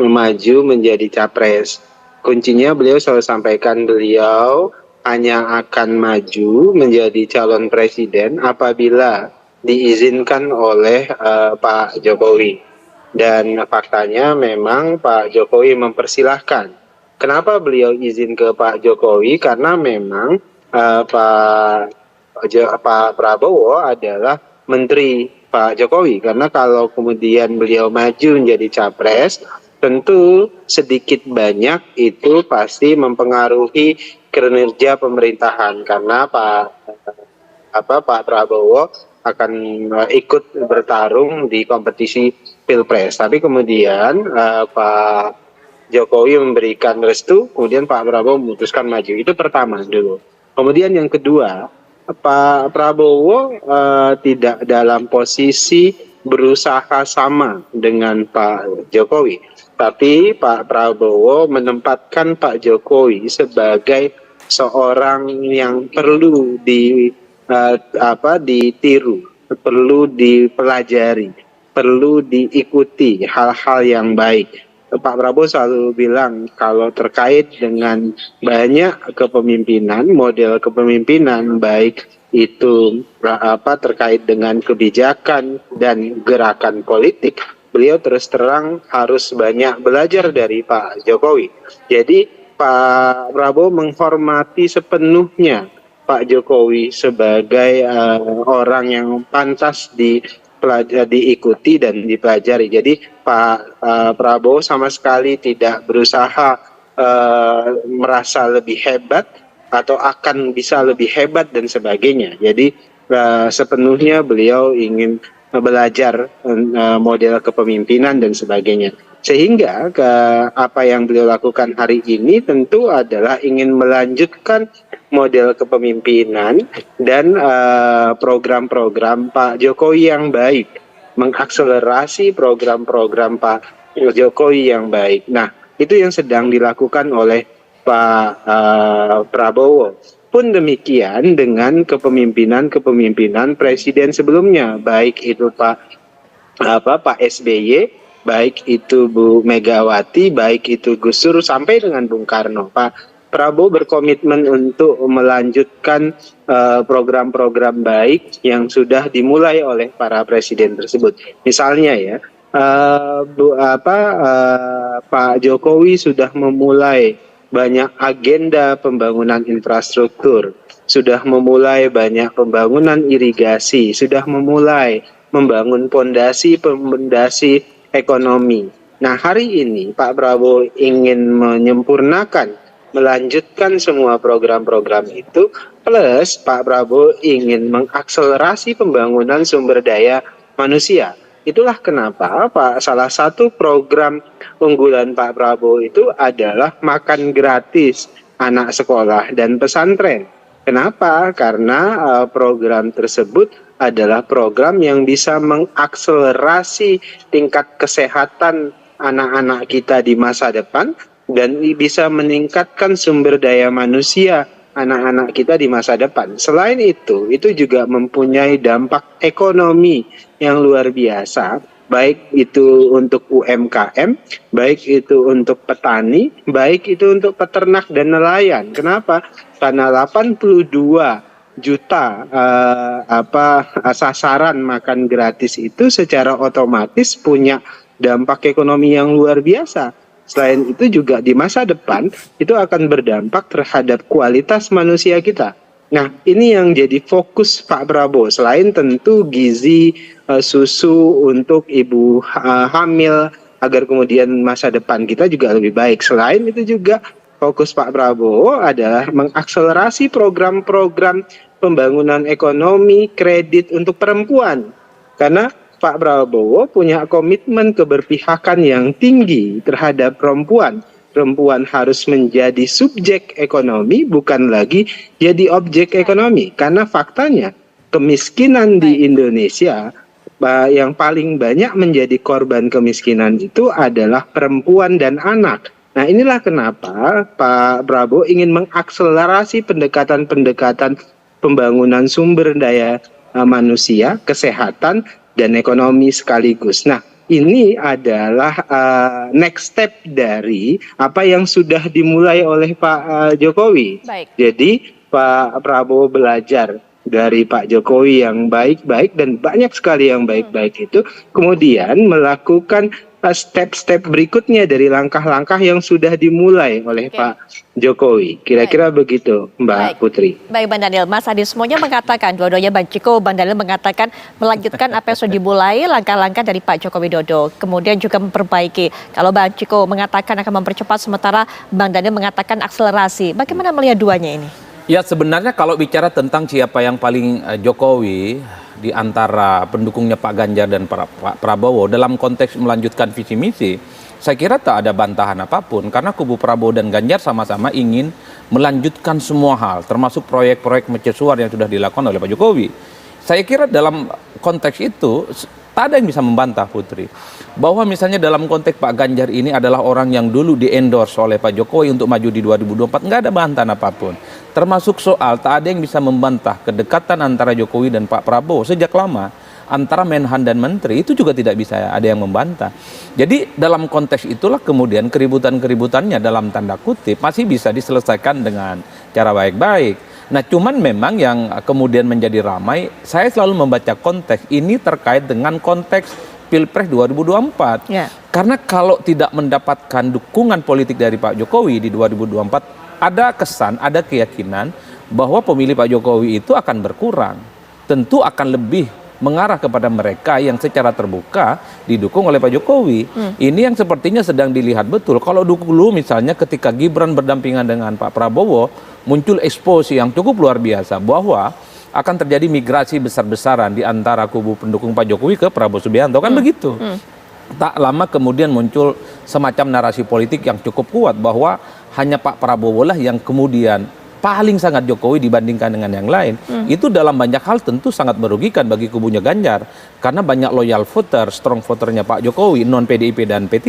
maju menjadi capres. Kuncinya beliau selalu sampaikan beliau hanya akan maju menjadi calon presiden apabila diizinkan oleh Pak Jokowi. Dan faktanya memang Pak Jokowi mempersilahkan. Kenapa beliau izin ke Pak Jokowi? Karena memang Pak Prabowo adalah menteri Pak Jokowi. Karena kalau kemudian beliau maju menjadi capres, tentu sedikit banyak itu pasti mempengaruhi kinerja pemerintahan, karena Pak Prabowo akan ikut bertarung di kompetisi Pilpres. Tapi kemudian Pak Jokowi memberikan restu, kemudian Pak Prabowo memutuskan maju. Itu pertama dulu. Kemudian yang kedua, Pak Prabowo tidak dalam posisi berusaha sama dengan Pak Jokowi, tapi Pak Prabowo menempatkan Pak Jokowi sebagai seorang yang perlu ditiru, perlu dipelajari, perlu diikuti hal-hal yang baik. Pak Prabowo selalu bilang kalau terkait dengan banyak kepemimpinan, model kepemimpinan baik itu terkait dengan kebijakan dan gerakan politik, beliau terus terang harus banyak belajar dari Pak Jokowi. Jadi Pak Prabowo menghormati sepenuhnya Pak Jokowi sebagai orang yang pantas diikuti dan dipelajari. Jadi Pak Prabowo sama sekali tidak berusaha merasa lebih hebat atau akan bisa lebih hebat dan sebagainya. Jadi sepenuhnya beliau ingin belajar model kepemimpinan dan sebagainya. Sehingga apa yang beliau lakukan hari ini tentu adalah ingin melanjutkan model kepemimpinan dan program-program Pak Jokowi yang baik, mengakselerasi program-program Pak Jokowi yang baik. Nah, itu yang sedang dilakukan oleh Pak Prabowo. Pun demikian dengan kepemimpinan presiden sebelumnya, baik itu Pak SBY, baik itu Bu Megawati, baik itu Gus Dur sampai dengan Bung Karno. Pak Prabowo berkomitmen untuk melanjutkan program-program baik yang sudah dimulai oleh para presiden tersebut. Misalnya ya, Pak Jokowi sudah memulai banyak agenda pembangunan infrastruktur, sudah memulai banyak pembangunan irigasi, sudah memulai membangun pondasi ekonomi. Nah, hari ini Pak Prabowo ingin menyempurnakan, melanjutkan semua program-program itu, plus Pak Prabowo ingin mengakselerasi pembangunan sumber daya manusia. Itulah kenapa salah satu program unggulan Pak Prabowo itu adalah makan gratis anak sekolah dan pesantren. Kenapa? Karena program tersebut adalah program yang bisa mengakselerasi tingkat kesehatan anak-anak kita di masa depan dan bisa meningkatkan sumber daya manusia anak-anak kita di masa depan. Selain itu juga mempunyai dampak ekonomi yang luar biasa, baik itu untuk UMKM, baik itu untuk petani, baik itu untuk peternak dan nelayan. Kenapa? Karena 82 juta sasaran makan gratis itu secara otomatis punya dampak ekonomi yang luar biasa. Selain itu juga di masa depan itu akan berdampak terhadap kualitas manusia kita. Nah, ini yang jadi fokus Pak Prabowo. Selain tentu gizi, susu untuk ibu hamil agar kemudian masa depan kita juga lebih baik. Selain itu juga fokus Pak Prabowo adalah mengakselerasi program-program pembangunan ekonomi, kredit untuk perempuan. Karena Pak Prabowo punya komitmen keberpihakan yang tinggi terhadap perempuan. Perempuan harus menjadi subjek ekonomi, bukan lagi jadi objek ekonomi. Karena faktanya kemiskinan di Indonesia yang paling banyak menjadi korban kemiskinan itu adalah perempuan dan anak. Nah, inilah kenapa Pak Prabowo ingin mengakselerasi pendekatan-pendekatan pembangunan sumber daya manusia, kesehatan, dan ekonomi sekaligus. Nah, ini adalah next step dari apa yang sudah dimulai oleh Pak Jokowi. Baik. Jadi Pak Prabowo belajar dari Pak Jokowi yang baik-baik dan banyak sekali yang baik-baik itu, kemudian melakukan step-step berikutnya dari langkah-langkah yang sudah dimulai oleh Pak Jokowi. Kira-kira begitu, Mbak Putri. Baik, Bang Daniel. Mas Adi semuanya mengatakan, dua-duanya Bang Ciko, Bang Daniel mengatakan melanjutkan apa yang sudah dimulai, langkah-langkah dari Pak Joko Widodo. Kemudian juga memperbaiki. Kalau Bang Ciko mengatakan akan mempercepat, sementara Bang Daniel mengatakan akselerasi. Bagaimana melihat duanya ini? Ya, sebenarnya kalau bicara tentang siapa yang paling Jokowi di antara pendukungnya Pak Ganjar dan Pak Prabowo dalam konteks melanjutkan visi misi, saya kira tak ada bantahan apapun karena kubu Prabowo dan Ganjar sama-sama ingin melanjutkan semua hal, termasuk proyek-proyek mercusuar yang sudah dilakukan oleh Pak Jokowi. Saya kira dalam konteks itu tak ada yang bisa membantah, Putri, bahwa misalnya dalam konteks Pak Ganjar ini adalah orang yang dulu di-endorse oleh Pak Jokowi untuk maju di 2024, nggak ada bantahan apapun. Termasuk soal tak ada yang bisa membantah kedekatan antara Jokowi dan Pak Prabowo sejak lama. antara Menhan dan Menteri itu juga tidak bisa ada yang membantah. Jadi dalam konteks itulah kemudian keributan-keributannya dalam tanda kutip masih bisa diselesaikan dengan cara baik-baik. Nah cuman memang yang kemudian menjadi ramai, saya selalu membaca konteks ini terkait dengan konteks Pilpres 2024. Karena kalau tidak mendapatkan dukungan politik dari Pak Jokowi di 2024, ada kesan, ada keyakinan bahwa pemilih Pak Jokowi itu akan berkurang. Tentu akan lebih mengarah kepada mereka yang secara terbuka didukung oleh Pak Jokowi. Ini yang sepertinya sedang dilihat betul. Kalau dulu misalnya ketika Gibran berdampingan dengan Pak Prabowo, muncul eksposisi yang cukup luar biasa bahwa akan terjadi migrasi besar-besaran di antara kubu pendukung Pak Jokowi ke Prabowo Subianto, kan begitu. Tak lama kemudian muncul semacam narasi politik yang cukup kuat bahwa hanya Pak Prabowo lah yang kemudian paling sangat Jokowi dibandingkan dengan yang lain. Itu dalam banyak hal tentu sangat merugikan bagi kubunya Ganjar, karena banyak loyal voter, strong voternya Pak Jokowi, non PDIP dan P3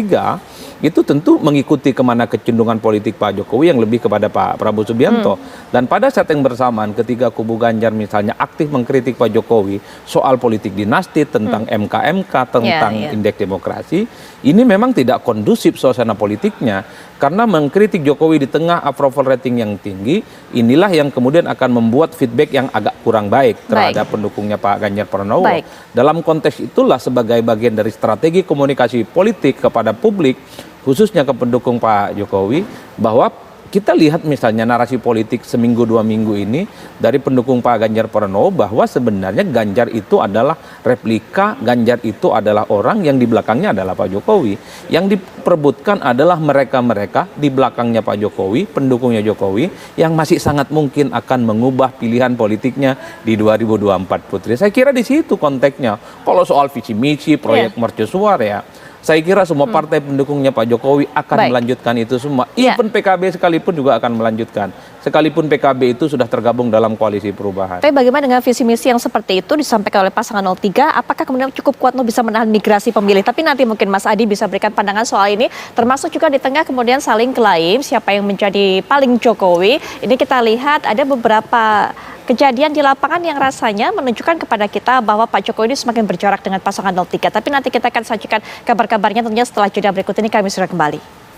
itu tentu mengikuti kemana kecenderungan politik Pak Jokowi yang lebih kepada Pak Prabowo Subianto. Dan pada saat yang bersamaan ketika kubu Ganjar misalnya aktif mengkritik Pak Jokowi soal politik dinasti, tentang MK-MK, tentang indeks demokrasi, ini memang tidak kondusif suasana politiknya. Karena mengkritik Jokowi di tengah approval rating yang tinggi, inilah yang kemudian akan membuat feedback yang agak kurang baik terhadap pendukungnya Pak Ganjar Pranowo. Dalam konteks itulah sebagai bagian dari strategi komunikasi politik kepada publik, khususnya ke pendukung Pak Jokowi, bahwa kita lihat misalnya narasi politik seminggu 2 minggu ini dari pendukung Pak Ganjar Pranowo bahwa sebenarnya Ganjar itu adalah replika, Ganjar itu adalah orang yang di belakangnya adalah Pak Jokowi. Yang diperebutkan adalah mereka-mereka di belakangnya Pak Jokowi, pendukungnya Jokowi, yang masih sangat mungkin akan mengubah pilihan politiknya di 2024, Putri. Saya kira di situ konteksnya. Kalau soal visi misi, proyek mercusuar ya, saya kira semua partai pendukungnya Pak Jokowi akan melanjutkan itu semua. Even PKB sekalipun juga akan melanjutkan. Sekalipun PKB itu sudah tergabung dalam koalisi perubahan. Tapi bagaimana dengan visi misi yang seperti itu disampaikan oleh pasangan 03? Apakah kemudian cukup kuat untuk bisa menahan migrasi pemilih? Tapi nanti mungkin Mas Adi bisa berikan pandangan soal ini. Termasuk juga di tengah kemudian saling klaim siapa yang menjadi paling Jokowi. Ini kita lihat ada beberapa kejadian di lapangan yang rasanya menunjukkan kepada kita bahwa Pak Jokowi ini semakin berjarak dengan pasangan 03. Tapi nanti kita akan sajikan kabar-kabarnya tentunya setelah jeda berikut ini. Kami sudah kembali.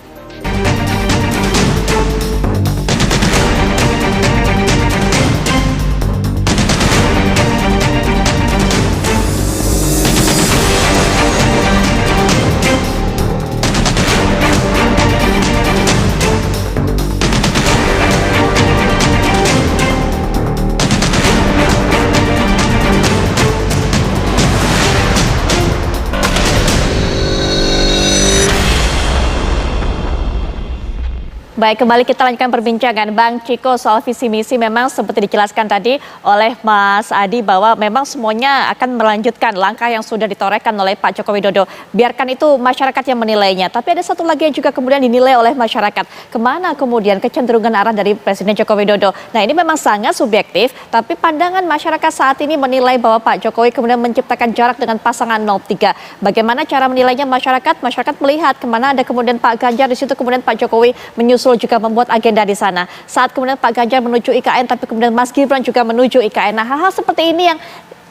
Baik, kembali kita lanjutkan perbincangan Bang Ciko soal visi misi. Memang seperti dijelaskan tadi oleh Mas Adi bahwa memang semuanya akan melanjutkan langkah yang sudah ditorehkan oleh Pak Joko Widodo. Biarkan itu masyarakat yang menilainya. Tapi ada satu lagi yang juga kemudian dinilai oleh masyarakat. Kemana kemudian kecenderungan arah dari Presiden Joko Widodo? Nah, ini memang sangat subjektif, tapi pandangan masyarakat saat ini menilai bahwa Pak Jokowi kemudian menciptakan jarak dengan pasangan 03. Bagaimana cara menilainya masyarakat? Masyarakat melihat kemana ada kemudian Pak Ganjar, di situ kemudian Pak Jokowi menyusul juga membuat agenda di sana. Saat kemudian Pak Ganjar menuju IKN, tapi kemudian Mas Gibran juga menuju IKN. Nah, hal-hal seperti ini yang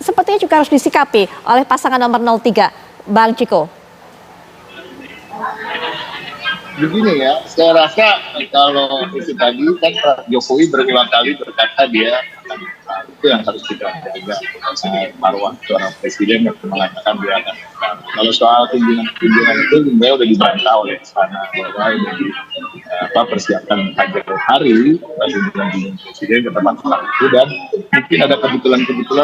sepertinya juga harus disikapi oleh pasangan nomor 03. Bang Ciko. Begini ya, saya rasa kalau itu tadi kan Pak Jokowi berulang kali berkata dia akan, itu yang harus kita jaga sebagai marwah seorang presiden yang mengatakan dia akan. Kalau soal kunjungan itu sebenarnya udah dibantah oleh istana bahwa persiapan hajar hari kunjungan presiden ke tempat itu, dan mungkin ada kebetulan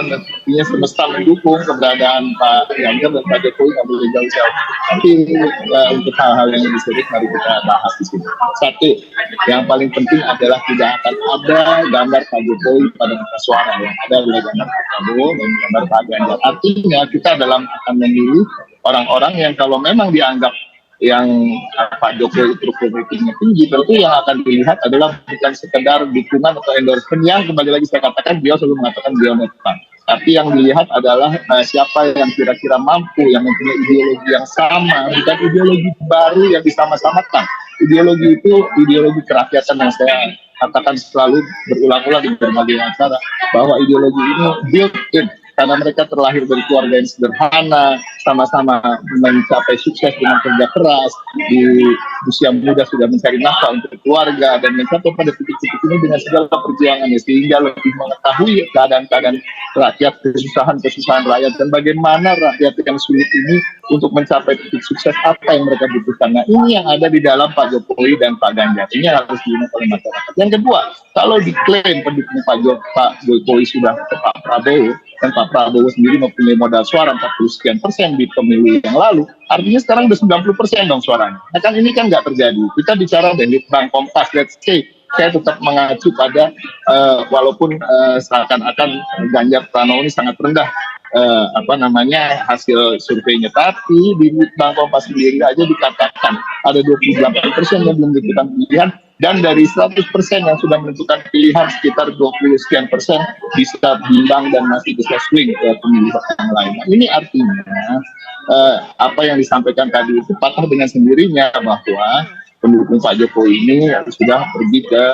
dan sepertinya semesta mendukung keberadaan Pak Ganjar dan Pak Jokowi nggak boleh jauh-jauh. Tapi untuk hal-hal yang lebih serius mari kita bahas di sini. Satu, yang paling penting adalah tidak akan ada gambar Pak Jokowi pada kertas suara, yang ada adalah gambar Pak Prabowo dan gambar Pak Ganjar. Artinya kita akan memilih orang-orang yang kalau memang dianggap yang Pak Jokowi ratingnya tinggi, tentu yang akan dilihat adalah bukan sekedar dukungan atau endorsement yang kembali lagi saya katakan beliau selalu mengatakan beliau netral. Tapi yang dilihat adalah siapa yang kira-kira mampu, yang mempunyai ideologi yang sama, bukan ideologi baru yang disama-samakan. Ideologi itu ideologi kerakyatan yang saya katakan selalu berulang-ulang di berbagai acara, bahwa ideologi ini built in. karena mereka terlahir dari keluarga yang sederhana, sama-sama mencapai sukses dengan kerja keras, di usia muda sudah mencari nafkah untuk keluarga, dan mencapai pada titik-titik ini dengan segala perjuangannya, sehingga lebih mengetahui keadaan-keadaan rakyat, kesusahan rakyat, dan bagaimana rakyat yang sulit ini untuk mencapai titik sukses apa yang mereka butuhkan. Nah, ini yang ada di dalam Pak Jokowi dan Pak Ganjar. Ini yang harus diingat oleh masyarakat. Yang kedua, kalau diklaim pendukung Pak Jokowi sudah ke Pak Prabowo, dan Pak Prabowo sendiri mempunyai modal suara 40% di pemilu yang lalu, artinya sekarang udah 90% dong suaranya. Nah kan ini kan nggak terjadi. Kita bicara dari Bang Kompas, let's say, saya tetap mengacu pada walaupun seakan-akan Ganjar Pranowo ini sangat rendah hasil surveinya, tapi di Bang Kompas sendiri aja dikatakan ada 28% yang belum menentukan pilihan, dan dari 100% yang sudah menentukan pilihan sekitar 20 sekian persen bisa bimbang dan masih bisa swing ke pemilih yang lain. Nah, ini artinya apa yang disampaikan tadi itu patah dengan sendirinya bahwa pendukung Pak Jokowi ini sudah pergi ke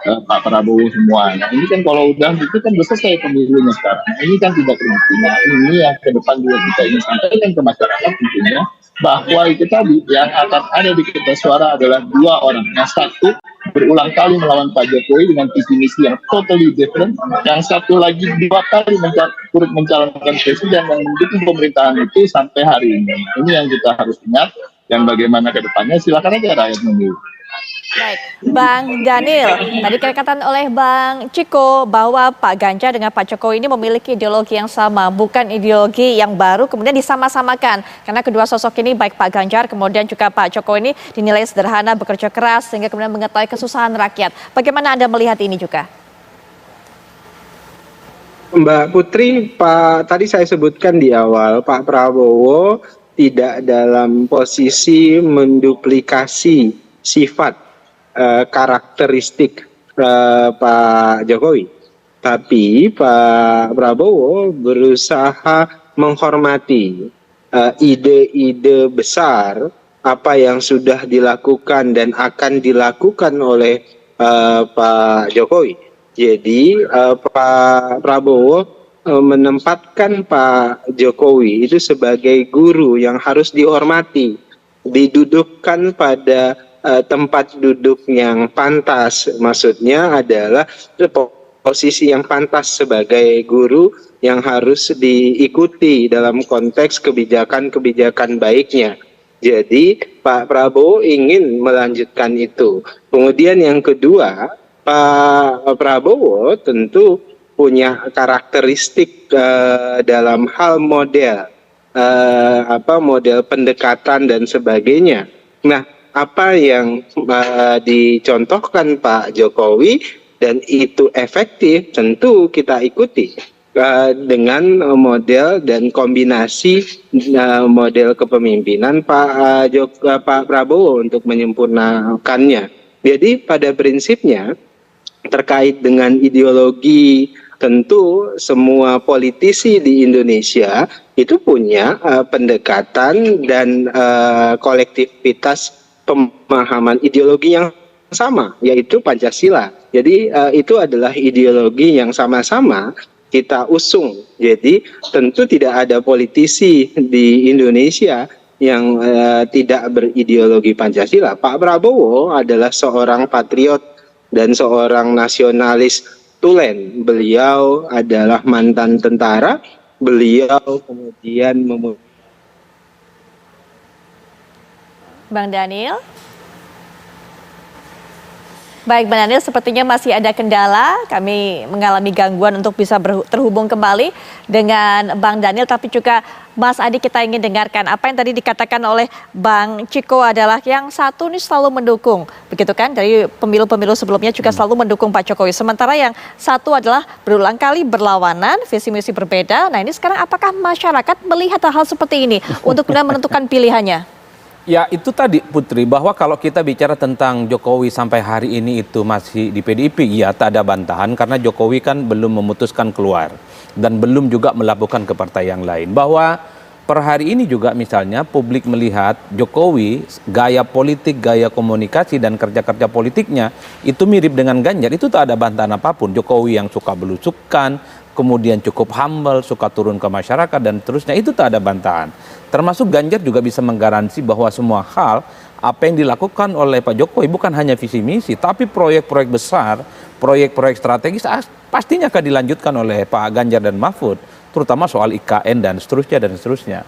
Pak Prabowo semua. Nah ini kan kalau udah itu kan udah selesai pemilunya sekarang. Nah, ini kan tidak terbukti. Nah ini yang ke depan juga kita ingin sampaikan ke masyarakat tentunya bahwa itu tadi yang akan ada di kertas suara adalah dua orang. Yang satu berulang kali melawan Pak Jokowi dengan visi misi yang totally different. Yang satu lagi 2 kali turut mencalonkan presiden yang mendukung pemerintahan itu sampai hari ini. Ini yang kita harus ingat, dan bagaimana ke depannya silakan aja rakyat memilih. Baik, Bang Daniel, tadi dikatakan oleh Bang Ciko bahwa Pak Ganjar dengan Pak Jokowi ini memiliki ideologi yang sama, bukan ideologi yang baru kemudian disama-samakan. Karena kedua sosok ini baik Pak Ganjar kemudian juga Pak Jokowi ini dinilai sederhana, bekerja keras sehingga kemudian mengetahui kesusahan rakyat. Bagaimana Anda melihat ini juga? Mbak Putri, tadi saya sebutkan di awal, Pak Prabowo tidak dalam posisi menduplikasi sifat karakteristik Pak Jokowi, tapi Pak Prabowo berusaha menghormati ide-ide besar apa yang sudah dilakukan dan akan dilakukan oleh Pak Jokowi. Jadi Pak Prabowo menempatkan Pak Jokowi itu sebagai guru yang harus dihormati, didudukkan pada tempat duduk yang pantas. Maksudnya adalah posisi yang pantas sebagai guru yang harus diikuti dalam konteks kebijakan-kebijakan baiknya. Jadi Pak Prabowo ingin melanjutkan itu. Kemudian yang kedua, Pak Prabowo tentu punya karakteristik dalam hal model pendekatan dan sebagainya. Nah, apa yang dicontohkan Pak Jokowi dan itu efektif tentu kita ikuti dengan model dan kombinasi model kepemimpinan Pak Prabowo untuk menyempurnakannya. Jadi pada prinsipnya terkait dengan ideologi, tentu semua politisi di Indonesia itu punya pendekatan dan kolektivitas pemahaman ideologi yang sama, yaitu Pancasila. Jadi itu adalah ideologi yang sama-sama kita usung. Jadi tentu tidak ada politisi di Indonesia yang tidak berideologi Pancasila. Pak Prabowo adalah seorang patriot dan seorang nasionalis tulen. Beliau adalah mantan tentara. Beliau kemudian Bang Daniel. Baik, Bang Daniel, sepertinya masih ada kendala. Kami mengalami gangguan untuk bisa terhubung kembali dengan Bang Daniel. Tapi juga Mas Adi, kita ingin dengarkan apa yang tadi dikatakan oleh Bang Ciko adalah yang satu ini selalu mendukung. Begitu kan, dari pemilu-pemilu sebelumnya juga selalu mendukung Pak Jokowi. Sementara yang satu adalah berulang kali berlawanan, visi misi berbeda. Nah ini sekarang apakah masyarakat melihat hal seperti ini untuk kemudian menentukan pilihannya? Ya itu tadi Putri, bahwa kalau kita bicara tentang Jokowi sampai hari ini itu masih di PDIP, ya tak ada bantahan karena Jokowi kan belum memutuskan keluar dan belum juga melabuhkan ke partai yang lain. Bahwa per hari ini juga misalnya publik melihat Jokowi, gaya politik, gaya komunikasi dan kerja-kerja politiknya itu mirip dengan Ganjar, itu tak ada bantahan apapun. Jokowi yang suka belusukan, kemudian cukup humble, suka turun ke masyarakat dan terusnya, itu tak ada bantahan. Termasuk Ganjar juga bisa menggaransi bahwa semua hal apa yang dilakukan oleh Pak Jokowi bukan hanya visi misi, tapi proyek-proyek besar, proyek-proyek strategis pastinya akan dilanjutkan oleh Pak Ganjar dan Mahfud, terutama soal IKN dan seterusnya dan seterusnya.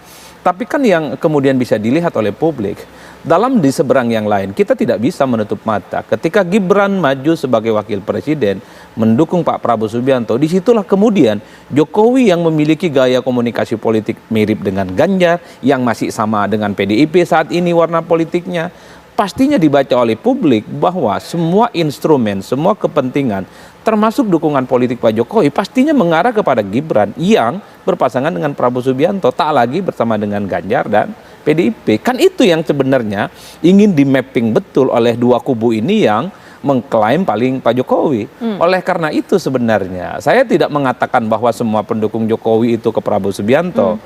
Tapi kan yang kemudian bisa dilihat oleh publik, di seberang yang lain, kita tidak bisa menutup mata. Ketika Gibran maju sebagai wakil presiden, mendukung Pak Prabowo Subianto, disitulah kemudian Jokowi yang memiliki gaya komunikasi politik mirip dengan Ganjar, yang masih sama dengan PDIP saat ini warna politiknya, pastinya dibaca oleh publik bahwa semua instrumen, semua kepentingan, termasuk dukungan politik Pak Jokowi, pastinya mengarah kepada Gibran yang berpasangan dengan Prabowo Subianto, tak lagi bersama dengan Ganjar dan PDIP. Kan itu yang sebenarnya ingin di-mapping betul oleh dua kubu ini yang mengklaim paling Pak Jokowi. Oleh karena itu sebenarnya, saya tidak mengatakan bahwa semua pendukung Jokowi itu ke Prabowo Subianto.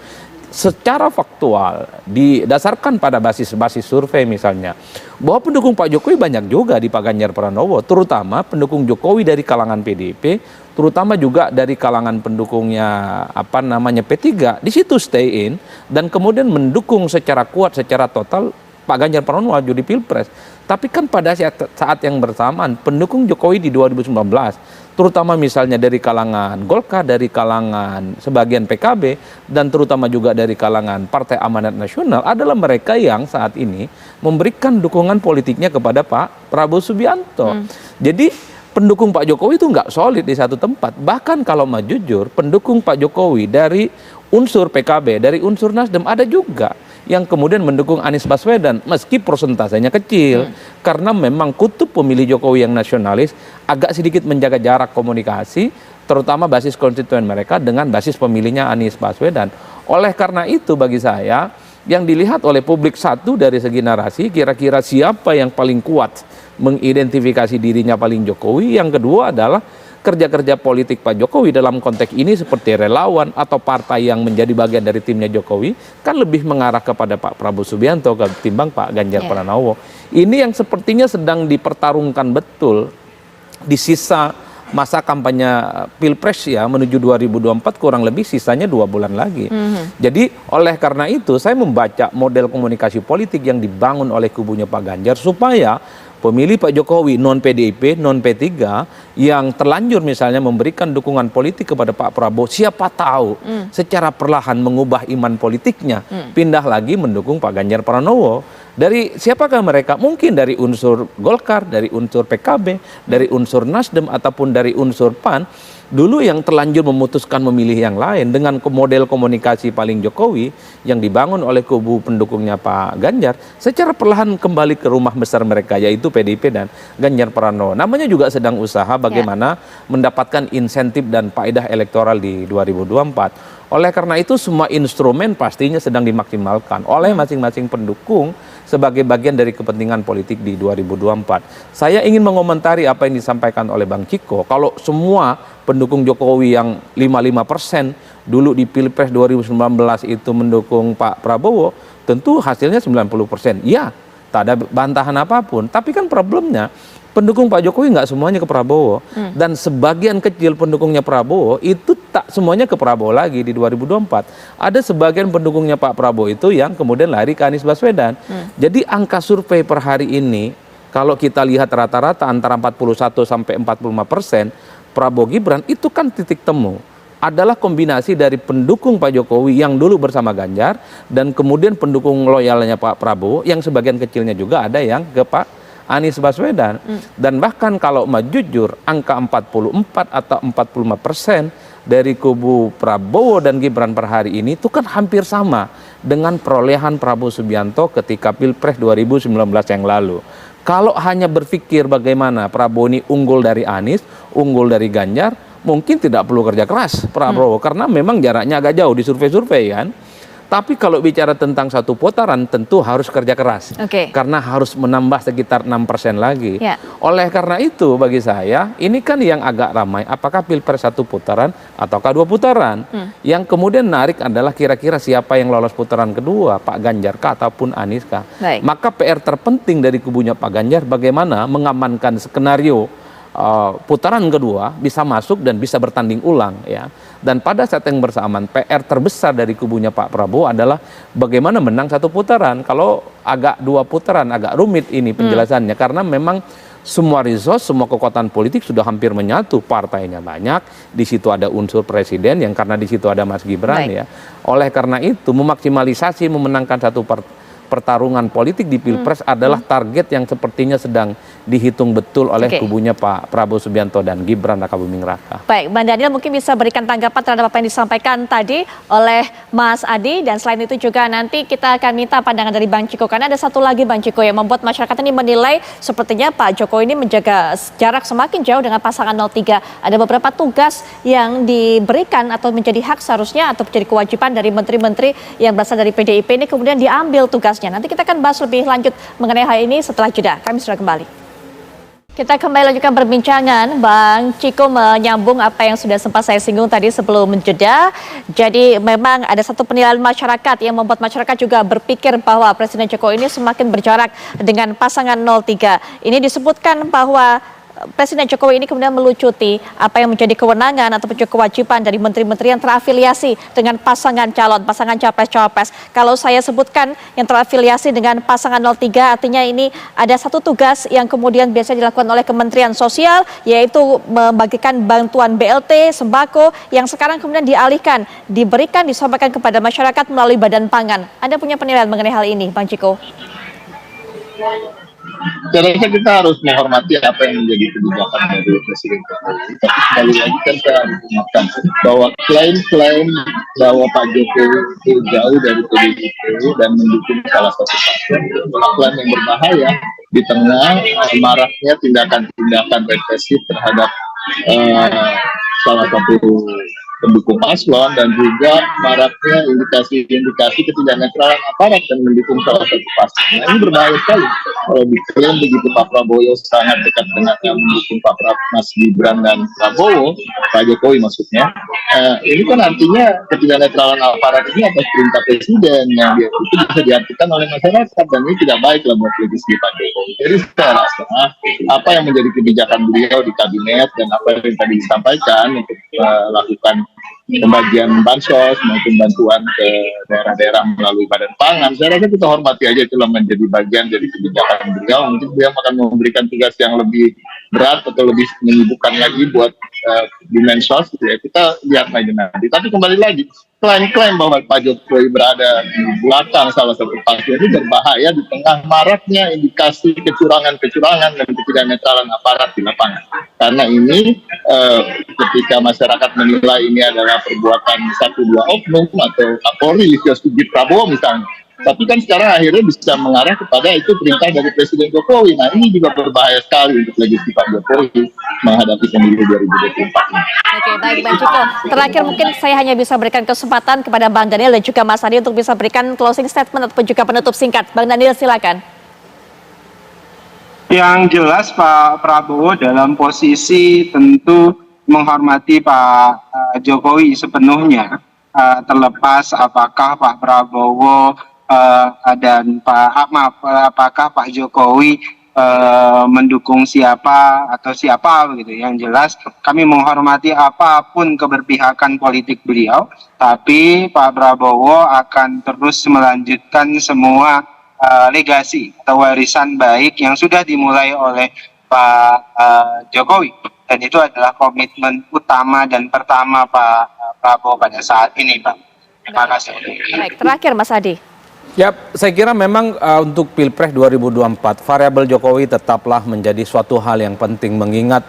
Secara faktual, didasarkan pada basis-basis survei misalnya, bahwa pendukung Pak Jokowi banyak juga di Pak Ganjar Pranowo, terutama pendukung Jokowi dari kalangan PDIP, terutama juga dari kalangan pendukungnya P3, di situ stay in dan kemudian mendukung secara kuat, secara total Pak Ganjar Pranowo maju di Pilpres. Tapi kan pada saat yang bersamaan pendukung Jokowi di 2019, terutama misalnya dari kalangan Golkar, dari kalangan sebagian PKB, dan terutama juga dari kalangan Partai Amanat Nasional adalah mereka yang saat ini memberikan dukungan politiknya kepada Pak Prabowo Subianto. Jadi pendukung Pak Jokowi itu nggak solid di satu tempat. Bahkan kalau mau jujur, pendukung Pak Jokowi dari unsur PKB, dari unsur Nasdem ada juga yang kemudian mendukung Anies Baswedan, meski persentasenya kecil, karena memang kutub pemilih Jokowi yang nasionalis agak sedikit menjaga jarak komunikasi, terutama basis konstituen mereka dengan basis pemilihnya Anies Baswedan. Oleh karena itu bagi saya, yang dilihat oleh publik satu dari segi narasi, kira-kira siapa yang paling kuat mengidentifikasi dirinya paling Jokowi, yang kedua adalah kerja-kerja politik Pak Jokowi dalam konteks ini seperti relawan atau partai yang menjadi bagian dari timnya Jokowi kan lebih mengarah kepada Pak Prabowo Subianto ketimbang Pak Ganjar Pranowo. Ini yang sepertinya sedang dipertarungkan betul di sisa masa kampanye Pilpres ya menuju 2024, kurang lebih sisanya 2 bulan lagi. Jadi oleh karena itu saya membaca model komunikasi politik yang dibangun oleh kubunya Pak Ganjar supaya pemilih Pak Jokowi non PDIP, non P3 yang terlanjur misalnya memberikan dukungan politik kepada Pak Prabowo, siapa tahu secara perlahan mengubah iman politiknya, pindah lagi mendukung Pak Ganjar Pranowo. Dari siapakah mereka? Mungkin dari unsur Golkar, dari unsur PKB, dari unsur Nasdem ataupun dari unsur PAN. Dulu yang terlanjur memutuskan memilih yang lain dengan model komunikasi paling Jokowi yang dibangun oleh kubu pendukungnya Pak Ganjar, secara perlahan kembali ke rumah besar mereka yaitu PDIP dan Ganjar Pranowo. Namanya juga sedang usaha bagaimana mendapatkan insentif dan faedah elektoral di 2024. Oleh karena itu semua instrumen pastinya sedang dimaksimalkan oleh masing-masing pendukung sebagai bagian dari kepentingan politik di 2024. Saya ingin mengomentari apa yang disampaikan oleh Bang Ciko. Kalau semua pendukung Jokowi yang 55% dulu di Pilpres 2019 itu mendukung Pak Prabowo, tentu hasilnya 90%. Ya, tak ada bantahan apapun. Tapi kan problemnya pendukung Pak Jokowi nggak semuanya ke Prabowo. Dan sebagian kecil pendukungnya Prabowo itu tak semuanya ke Prabowo lagi di 2024. Ada sebagian pendukungnya Pak Prabowo itu yang kemudian lari ke Anies Baswedan. Jadi angka survei per hari ini, kalau kita lihat rata-rata antara 41 sampai 45%, Prabowo Gibran itu kan titik temu. Adalah kombinasi dari pendukung Pak Jokowi yang dulu bersama Ganjar, dan kemudian pendukung loyalnya Pak Prabowo yang sebagian kecilnya juga ada yang ke Pak Anies Baswedan. Dan bahkan kalau mau jujur, angka 44 atau 45% dari kubu Prabowo dan Gibran per hari ini itu kan hampir sama dengan perolehan Prabowo Subianto ketika Pilpres 2019 yang lalu. Kalau hanya berpikir bagaimana Prabowo ini unggul dari Anies, unggul dari Ganjar, mungkin tidak perlu kerja keras Prabowo karena memang jaraknya agak jauh di survei-survei kan. Tapi kalau bicara tentang satu putaran tentu harus kerja keras. Karena harus menambah sekitar 6% lagi. Oleh karena itu bagi saya ini kan yang agak ramai, apakah Pilpres 1 putaran ataukah 2 putaran. Yang kemudian menarik adalah kira-kira siapa yang lolos putaran kedua, Pak Ganjar kah ataupun Anies kah. Maka PR terpenting dari kubunya Pak Ganjar bagaimana mengamankan skenario putaran kedua bisa masuk dan bisa bertanding ulang ya. Dan pada saat yang bersamaan PR terbesar dari kubunya Pak Prabowo adalah bagaimana menang satu putaran. Kalau agak dua putaran agak rumit ini penjelasannya karena memang semua resource, semua kekuatan politik sudah hampir menyatu, partainya banyak, di situ ada unsur presiden yang karena di situ ada Mas Gibran ya. Oleh karena itu memaksimalisasi memenangkan satu pertarungan politik di Pilpres adalah target yang sepertinya sedang dihitung betul oleh kubunya Pak Prabowo Subianto dan Gibran Rakabuming Raka. Baik, Bang Daniel mungkin bisa berikan tanggapan terhadap apa yang disampaikan tadi oleh Mas Adi, dan selain itu juga nanti kita akan minta pandangan dari Bang Ciko, karena ada satu lagi Bang Ciko yang membuat masyarakat ini menilai sepertinya Pak Jokowi ini menjaga jarak semakin jauh dengan pasangan 03. Ada beberapa tugas yang diberikan atau menjadi hak seharusnya atau menjadi kewajiban dari menteri-menteri yang berasal dari PDIP ini kemudian diambil tugasnya. Nanti kita akan bahas lebih lanjut mengenai hal ini setelah jeda. Kami sudah kembali. Kita kembali lanjutkan perbincangan. Bang Ciko menyambung apa yang sudah sempat saya singgung tadi sebelum jeda. Jadi memang ada satu penilaian masyarakat yang membuat masyarakat juga berpikir bahwa Presiden Jokowi ini semakin berjarak dengan pasangan 03. Ini disebutkan bahwa Presiden Jokowi ini kemudian melucuti apa yang menjadi kewenangan atau juga kewajiban dari menteri-menteri yang terafiliasi dengan pasangan calon, pasangan capres-cawapres. Kalau saya sebutkan yang terafiliasi dengan pasangan 03, artinya ini ada satu tugas yang kemudian biasa dilakukan oleh Kementerian Sosial, yaitu membagikan bantuan BLT, sembako, yang sekarang kemudian dialihkan, diberikan, disampaikan kepada masyarakat melalui Badan Pangan. Anda punya penilaian mengenai hal ini, Bang Ciko? Saya rasa kita harus menghormati apa yang menjadi kebijakan dari Presiden Jokowi. Tapi sekali lagi kan saya ingatkan bahwa klaim-klaim bahwa Pak Jokowi itu jauh dari PDIP dan mendukung salah satu paslon itu klaim yang berbahaya di tengah maraknya tindakan-tindakan represif terhadap salah satu pendukung paslon dan juga maraknya indikasi ketidaknetralan aparat dan mendukung salah satu paslon. Nah, ini berbahaya sekali kalau diklaim begitu Pak Prabowo sangat dekat dengan yang mendukung Pak Mas Gibran dan Prabowo, Pak Jokowi maksudnya. Ini kan artinya ketidaknetralan aparat ini atas perintah presiden yang itu bisa diartikan oleh masyarakat dan ini tidak baik lah buat legasi Pak Jokowi. Jadi saya rasa apa yang menjadi kebijakan beliau di kabinet dan apa yang tadi disampaikan untuk melakukan pembagian bansos maupun bantuan ke daerah-daerah melalui Badan Pangan, saya rasa kita hormati aja, itulah menjadi bagian dari kebijakan beliau. Mungkin beliau akan memberikan tugas yang lebih berat atau lebih menyibukkan lagi buat di Mensos, ya kita lihat aja nanti. Tapi kembali lagi, klaim-klaim bahwa Pak Jokowi berada di belakang salah satu paslon ini berbahaya di tengah maraknya indikasi kecurangan-kecurangan dan ketidaknetralan aparat di lapangan. Karena ini ketika masyarakat menilai ini adalah perbuatan 1-2 oknum atau Kapolri Listio Sigit Prabowo misalnya, tapi kan sekarang akhirnya bisa mengarah kepada itu perintah dari Presiden Jokowi. Nah ini juga berbahaya sekali untuk legasi Pak Jokowi menghadapi pemilu 2024 ini. Oke, baik Bang Ciko. Terakhir mungkin saya hanya bisa berikan kesempatan kepada Bang Daniel dan juga Mas Adi untuk bisa berikan closing statement ataupun juga penutup singkat. Bang Daniel silakan. Yang jelas Pak Prabowo dalam posisi tentu menghormati Pak Jokowi sepenuhnya, terlepas apakah Pak Prabowo dan apakah Pak Jokowi mendukung siapa atau siapa begitu. Yang jelas kami menghormati apapun keberpihakan politik beliau, tapi Pak Prabowo akan terus melanjutkan semua legasi atau warisan baik yang sudah dimulai oleh Pak Jokowi, dan itu adalah komitmen utama dan pertama Pak Prabowo pada saat ini, Pak. Terima kasih. Baik, terakhir Mas Adi. Ya, saya kira memang untuk Pilpres 2024 variabel Jokowi tetaplah menjadi suatu hal yang penting, mengingat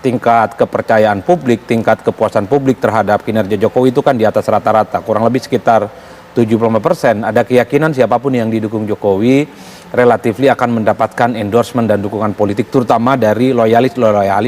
tingkat kepercayaan publik, tingkat kepuasan publik terhadap kinerja Jokowi itu kan di atas rata-rata, kurang lebih sekitar 75%. Ada keyakinan siapapun yang didukung Jokowi relatifly akan mendapatkan endorsement dan dukungan politik, terutama dari loyalis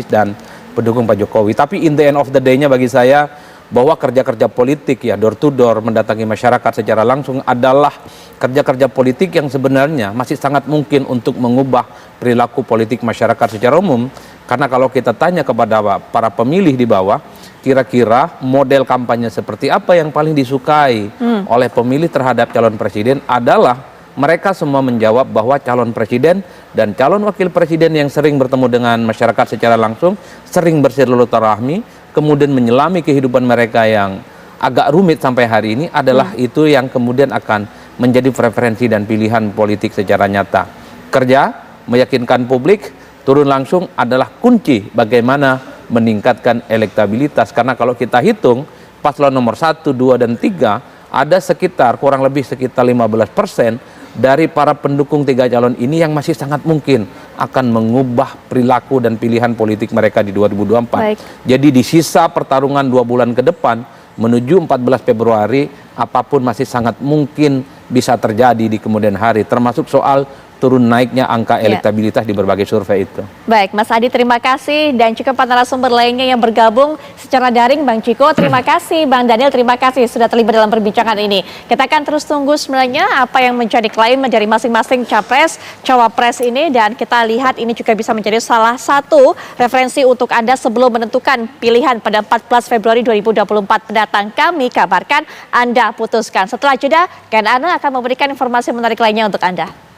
dan pendukung Pak Jokowi. Tapi in the end of the day-nya bagi saya, bahwa kerja-kerja politik ya door to door mendatangi masyarakat secara langsung adalah kerja-kerja politik yang sebenarnya masih sangat mungkin untuk mengubah perilaku politik masyarakat secara umum. Karena kalau kita tanya kepada para pemilih di bawah, kira-kira model kampanye seperti apa yang paling disukai oleh pemilih terhadap calon presiden adalah mereka semua menjawab bahwa calon presiden dan calon wakil presiden yang sering bertemu dengan masyarakat secara langsung, sering bersilaturahmi, kemudian menyelami kehidupan mereka yang agak rumit sampai hari ini adalah itu yang kemudian akan menjadi preferensi dan pilihan politik secara nyata. Kerja, meyakinkan publik, turun langsung adalah kunci bagaimana meningkatkan elektabilitas. Karena kalau kita hitung, paslon nomor 1, 2, dan 3 ada sekitar kurang lebih sekitar 15% dari para pendukung 3 calon ini yang masih sangat mungkin akan mengubah perilaku dan pilihan politik mereka di 2024. Baik. Jadi di sisa pertarungan 2 bulan ke depan menuju 14 Februari apapun masih sangat mungkin bisa terjadi di kemudian hari, termasuk soal turun naiknya angka elektabilitas di berbagai survei itu. Baik, Mas Adi terima kasih, dan juga para narasumber lainnya yang bergabung secara daring. Bang Ciko terima kasih, Bang Daniel terima kasih sudah terlibat dalam perbincangan ini. Kita akan terus tunggu sebenarnya apa yang menjadi klaim dari masing-masing capres, cawapres ini, dan kita lihat ini juga bisa menjadi salah satu referensi untuk Anda sebelum menentukan pilihan pada 14 Februari 2024 mendatang. Kami kabarkan, Anda putuskan. Setelah jeda, Ana akan memberikan informasi menarik lainnya untuk Anda.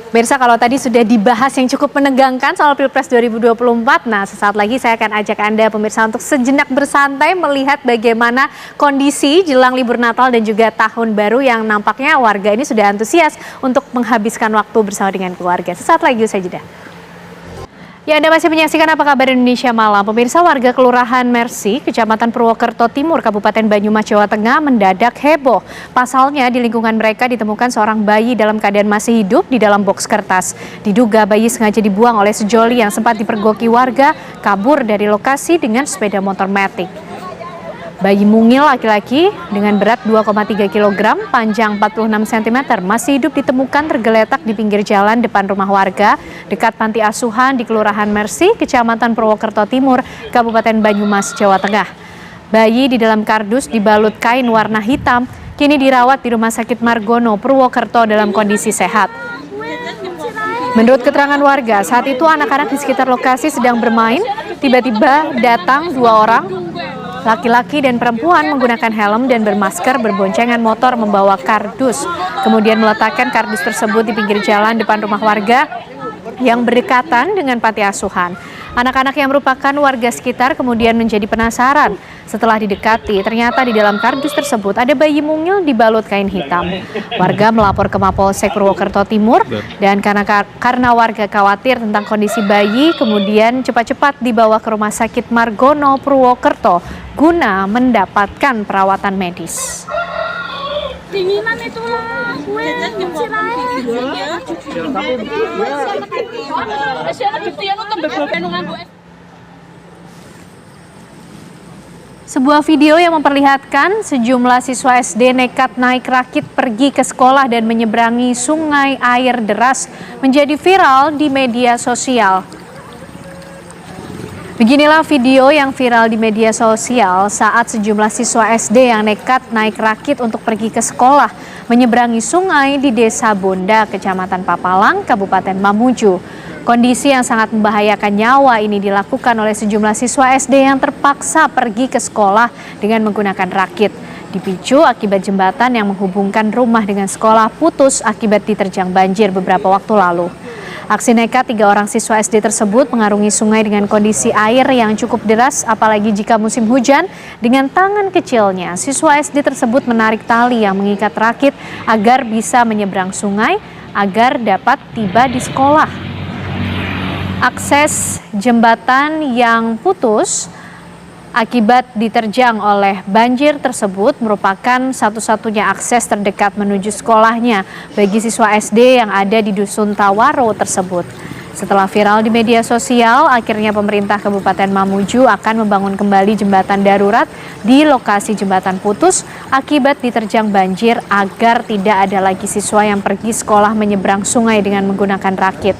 Pemirsa, kalau tadi sudah dibahas yang cukup menegangkan soal Pilpres 2024, nah sesaat lagi saya akan ajak Anda pemirsa untuk sejenak bersantai melihat bagaimana kondisi jelang libur Natal dan juga Tahun Baru yang nampaknya warga ini sudah antusias untuk menghabiskan waktu bersama dengan keluarga. Sesaat lagi usai jeda. Ya, Anda masih menyaksikan Apa Kabar Indonesia Malam. Pemirsa, warga Kelurahan Mersi, Kecamatan Purwokerto Timur, Kabupaten Banyumas, Jawa Tengah mendadak heboh. Pasalnya di lingkungan mereka ditemukan seorang bayi dalam keadaan masih hidup di dalam boks kertas. Diduga bayi sengaja dibuang oleh sejoli yang sempat dipergoki warga kabur dari lokasi dengan sepeda motor matic. Bayi mungil laki-laki dengan berat 2,3 kg, panjang 46 cm, masih hidup ditemukan tergeletak di pinggir jalan depan rumah warga dekat panti asuhan di Kelurahan Mersi, Kecamatan Purwokerto Timur, Kabupaten Banyumas, Jawa Tengah. Bayi di dalam kardus dibalut kain warna hitam, kini dirawat di Rumah Sakit Margono, Purwokerto dalam kondisi sehat. Menurut keterangan warga, saat itu anak-anak di sekitar lokasi sedang bermain, tiba-tiba datang 2 orang, laki-laki dan perempuan menggunakan helm dan bermasker berboncengan motor membawa kardus. Kemudian meletakkan kardus tersebut di pinggir jalan depan rumah warga yang berdekatan dengan panti asuhan. Anak-anak yang merupakan warga sekitar kemudian menjadi penasaran. Setelah didekati, ternyata di dalam kardus tersebut ada bayi mungil dibalut kain hitam. Warga melapor ke Mapolsek Purwokerto Timur, dan karena warga khawatir tentang kondisi bayi, kemudian cepat-cepat dibawa ke Rumah Sakit Margono, Purwokerto guna mendapatkan perawatan medis. Dinginan itulah, Sebuah video yang memperlihatkan sejumlah siswa SD nekat naik rakit pergi ke sekolah dan menyeberangi sungai air deras menjadi viral di media sosial. Beginilah video yang viral di media sosial saat sejumlah siswa SD yang nekat naik rakit untuk pergi ke sekolah menyeberangi sungai di Desa Bonda, Kecamatan Papalang, Kabupaten Mamuju. Kondisi yang sangat membahayakan nyawa ini dilakukan oleh sejumlah siswa SD yang terpaksa pergi ke sekolah dengan menggunakan rakit. Dipicu akibat jembatan yang menghubungkan rumah dengan sekolah putus akibat diterjang banjir beberapa waktu lalu. Aksi nekat 3 orang siswa SD tersebut mengarungi sungai dengan kondisi air yang cukup deras, apalagi jika musim hujan. Dengan tangan kecilnya, siswa SD tersebut menarik tali yang mengikat rakit agar bisa menyeberang sungai agar dapat tiba di sekolah. Akses jembatan yang putus akibat diterjang oleh banjir tersebut merupakan satu-satunya akses terdekat menuju sekolahnya bagi siswa SD yang ada di Dusun Tawaro tersebut. Setelah viral di media sosial, akhirnya pemerintah Kabupaten Mamuju akan membangun kembali jembatan darurat di lokasi jembatan putus akibat diterjang banjir agar tidak ada lagi siswa yang pergi sekolah menyeberang sungai dengan menggunakan rakit.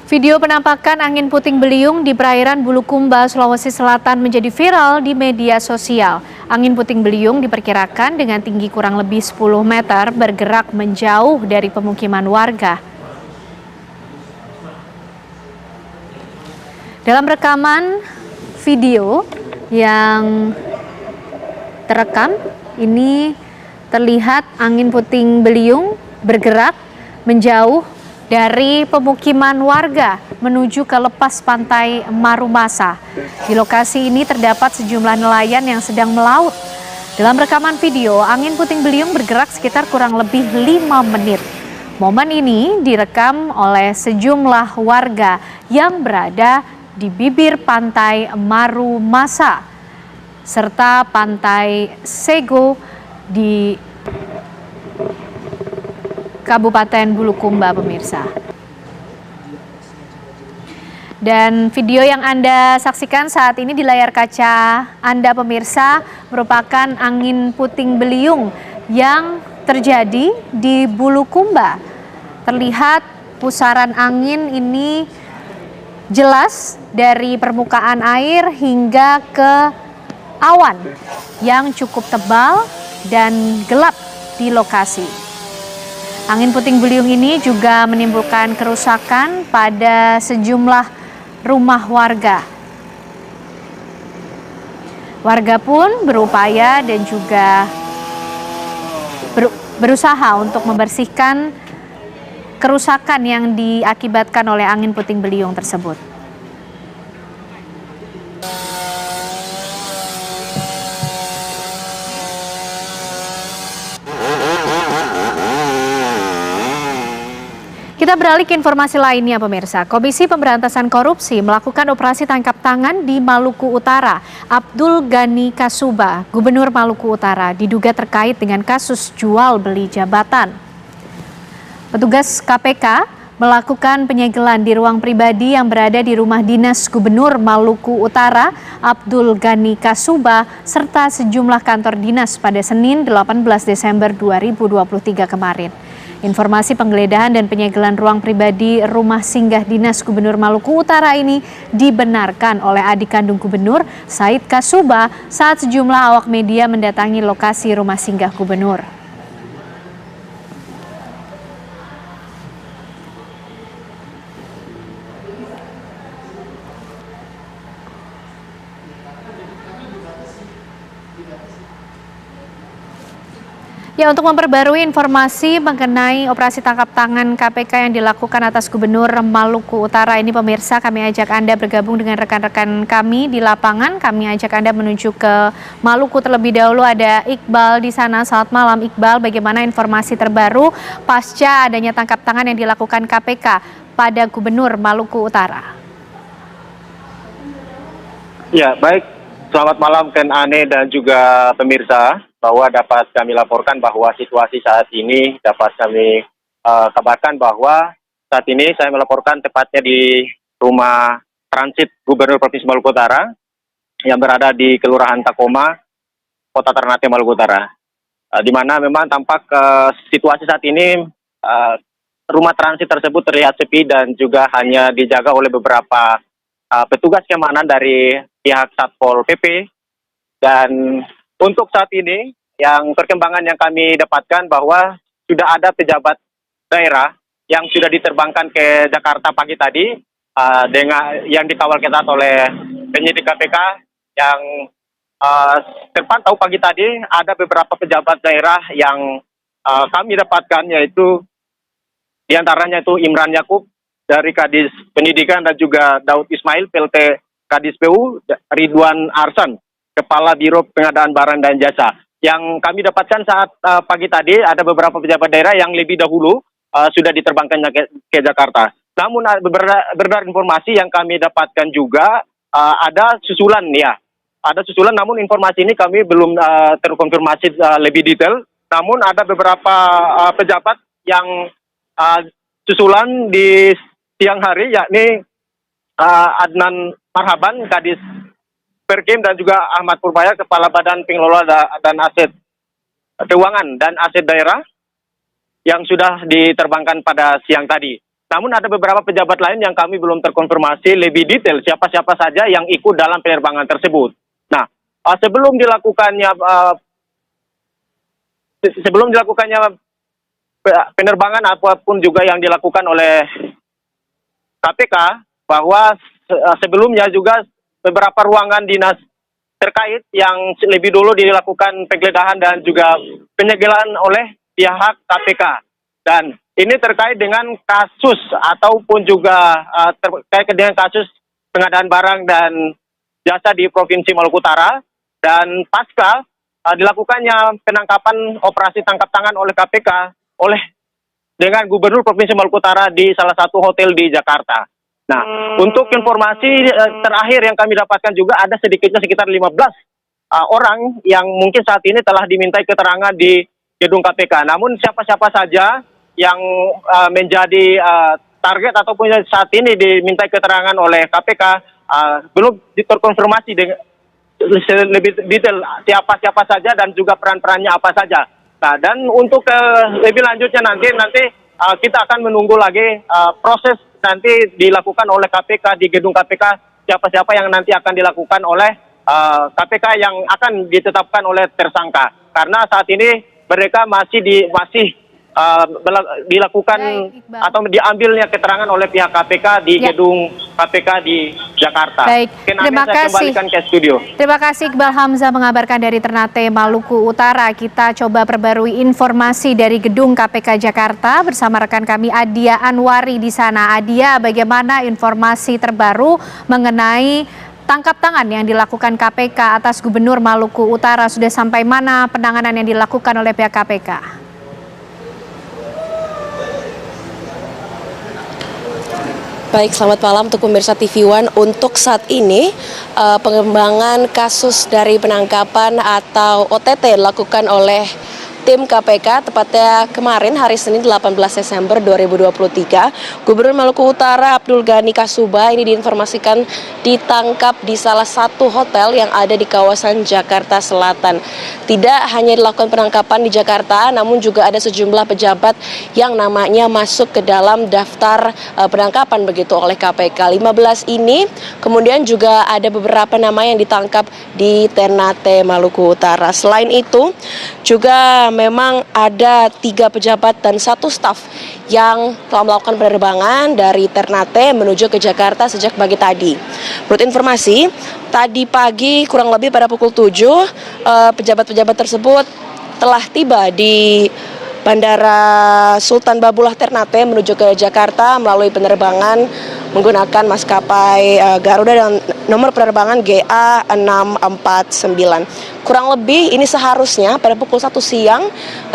Video penampakan angin puting beliung di perairan Bulukumba, Sulawesi Selatan menjadi viral di media sosial. Angin puting beliung diperkirakan dengan tinggi kurang lebih 10 meter bergerak menjauh dari pemukiman warga. Dalam rekaman video yang terekam, ini terlihat angin puting beliung bergerak menjauh dari pemukiman warga menuju ke lepas pantai Marumasa. Di lokasi ini terdapat sejumlah nelayan yang sedang melaut. Dalam rekaman video, angin puting beliung bergerak sekitar kurang lebih 5 menit. Momen ini direkam oleh sejumlah warga yang berada di bibir pantai Marumasa serta pantai Sego di Kabupaten Bulukumba, pemirsa. Dan video yang Anda saksikan saat ini di layar kaca Anda, pemirsa, merupakan angin puting beliung yang terjadi di Bulukumba. Terlihat pusaran angin ini jelas dari permukaan air hingga ke awan yang cukup tebal dan gelap di lokasi. Angin puting beliung ini juga menimbulkan kerusakan pada sejumlah rumah warga. Warga pun berupaya dan juga berusaha untuk membersihkan kerusakan yang diakibatkan oleh angin puting beliung tersebut. Kita beralih ke informasi lainnya, pemirsa. Komisi Pemberantasan Korupsi melakukan operasi tangkap tangan di Maluku Utara. Abdul Ghani Kasuba, Gubernur Maluku Utara, diduga terkait dengan kasus jual beli jabatan. Petugas KPK melakukan penyegelan di ruang pribadi yang berada di rumah dinas Gubernur Maluku Utara, Abdul Ghani Kasuba, serta sejumlah kantor dinas pada Senin 18 Desember 2023 kemarin. Informasi penggeledahan dan penyegelan ruang pribadi rumah singgah dinas Gubernur Maluku Utara ini dibenarkan oleh adik kandung Gubernur, Said Kasuba, saat sejumlah awak media mendatangi lokasi rumah singgah Gubernur. Ya, untuk memperbarui informasi mengenai operasi tangkap tangan KPK yang dilakukan atas Gubernur Maluku Utara ini, pemirsa, kami ajak Anda bergabung dengan rekan-rekan kami di lapangan. Kami ajak Anda menuju ke Maluku terlebih dahulu. Ada Iqbal di sana. Selamat malam, Iqbal. Bagaimana informasi terbaru pasca adanya tangkap tangan yang dilakukan KPK pada Gubernur Maluku Utara? Ya, baik. Selamat malam Ken Ane dan juga pemirsa, bahwa dapat kami laporkan bahwa situasi saat ini dapat kami kabarkan bahwa saat ini saya melaporkan tepatnya di rumah transit Gubernur Provinsi Maluku Utara yang berada di Kelurahan Takoma, Kota Ternate, Maluku Utara. Di mana memang tampak situasi saat ini rumah transit tersebut terlihat sepi dan juga hanya dijaga oleh beberapa petugas keamanan dari pihak Satpol PP. Dan untuk saat ini yang perkembangan yang kami dapatkan bahwa sudah ada pejabat daerah yang sudah diterbangkan ke Jakarta pagi tadi dengan yang dikawal ketat oleh penyidik KPK. Yang terpantau pagi tadi ada beberapa pejabat daerah yang kami dapatkan, yaitu diantaranya itu Imran Yakub dari Kadis Pendidikan dan juga Daud Ismail PLT Kadis PU, Ridwan Arsan Kepala Biro Pengadaan Barang dan Jasa. Yang kami dapatkan saat pagi tadi ada beberapa pejabat daerah yang lebih dahulu sudah diterbangkan ke Jakarta. Namun berdasarkan informasi yang kami dapatkan juga ada susulan, ya. Ada susulan, namun informasi ini kami belum terkonfirmasi lebih detail. Namun ada beberapa pejabat yang susulan di siang hari, yakni Adnan Marhaban, Kadis Perkim, dan juga Ahmad Purbaya, Kepala Badan Pengelola dan Aset Keuangan dan Aset Daerah, yang sudah diterbangkan pada siang tadi. Namun ada beberapa pejabat lain yang kami belum terkonfirmasi lebih detail siapa-siapa saja yang ikut dalam penerbangan tersebut. Nah, sebelum dilakukannya penerbangan apapun juga yang dilakukan oleh KPK, bahwa sebelumnya juga beberapa ruangan dinas terkait yang lebih dulu dilakukan penggeledahan dan juga penyegelan oleh pihak KPK. Dan ini terkait dengan kasus ataupun juga terkait dengan kasus pengadaan barang dan jasa di Provinsi Maluku Utara. Dan pasca dilakukannya penangkapan operasi tangkap tangan oleh KPK dengan Gubernur Provinsi Maluku Utara di salah satu hotel di Jakarta. Nah, untuk informasi terakhir yang kami dapatkan juga ada sedikitnya sekitar 15 orang yang mungkin saat ini telah dimintai keterangan di gedung KPK. Namun siapa-siapa saja yang menjadi target ataupun saat ini dimintai keterangan oleh KPK belum terkonfirmasi dengan lebih detail siapa-siapa saja dan juga peran-perannya apa saja. Nah, dan untuk lebih lanjutnya nanti kita akan menunggu lagi proses nanti dilakukan oleh KPK di gedung KPK, siapa-siapa yang nanti akan dilakukan oleh KPK yang akan ditetapkan oleh tersangka. Karena saat ini mereka masih dilakukan atau diambilnya keterangan oleh pihak KPK di gedung KPK di Jakarta. Baik, terima kasih. Kembalikan ke studio. Terima kasih Iqbal Hamzah mengabarkan dari Ternate, Maluku Utara. Kita coba perbarui informasi dari gedung KPK Jakarta bersama rekan kami Adia Anwari di sana. Adia, bagaimana informasi terbaru mengenai tangkap tangan yang dilakukan KPK atas Gubernur Maluku Utara? Sudah sampai mana penanganan yang dilakukan oleh pihak KPK? Baik, selamat malam untuk pemirsa TV One. Untuk saat ini, pengembangan kasus dari penangkapan atau OTT dilakukan oleh tim KPK, tepatnya kemarin hari Senin 18 Desember 2023, Gubernur Maluku Utara Abdul Ghani Kasuba ini diinformasikan ditangkap di salah satu hotel yang ada di kawasan Jakarta Selatan. Tidak hanya dilakukan penangkapan di Jakarta, namun juga ada sejumlah pejabat yang namanya masuk ke dalam daftar penangkapan begitu oleh KPK. 15 ini kemudian juga ada beberapa nama yang ditangkap di Ternate, Maluku Utara. Selain itu juga memang ada 3 pejabat dan 1 staf yang telah melakukan penerbangan dari Ternate menuju ke Jakarta sejak pagi tadi. Menurut informasi, tadi pagi kurang lebih pada pukul 7, pejabat-pejabat tersebut telah tiba di Bandara Sultan Babulah Ternate menuju ke Jakarta melalui penerbangan menggunakan maskapai Garuda dan nomor penerbangan GA649. Kurang lebih ini seharusnya pada pukul 1 siang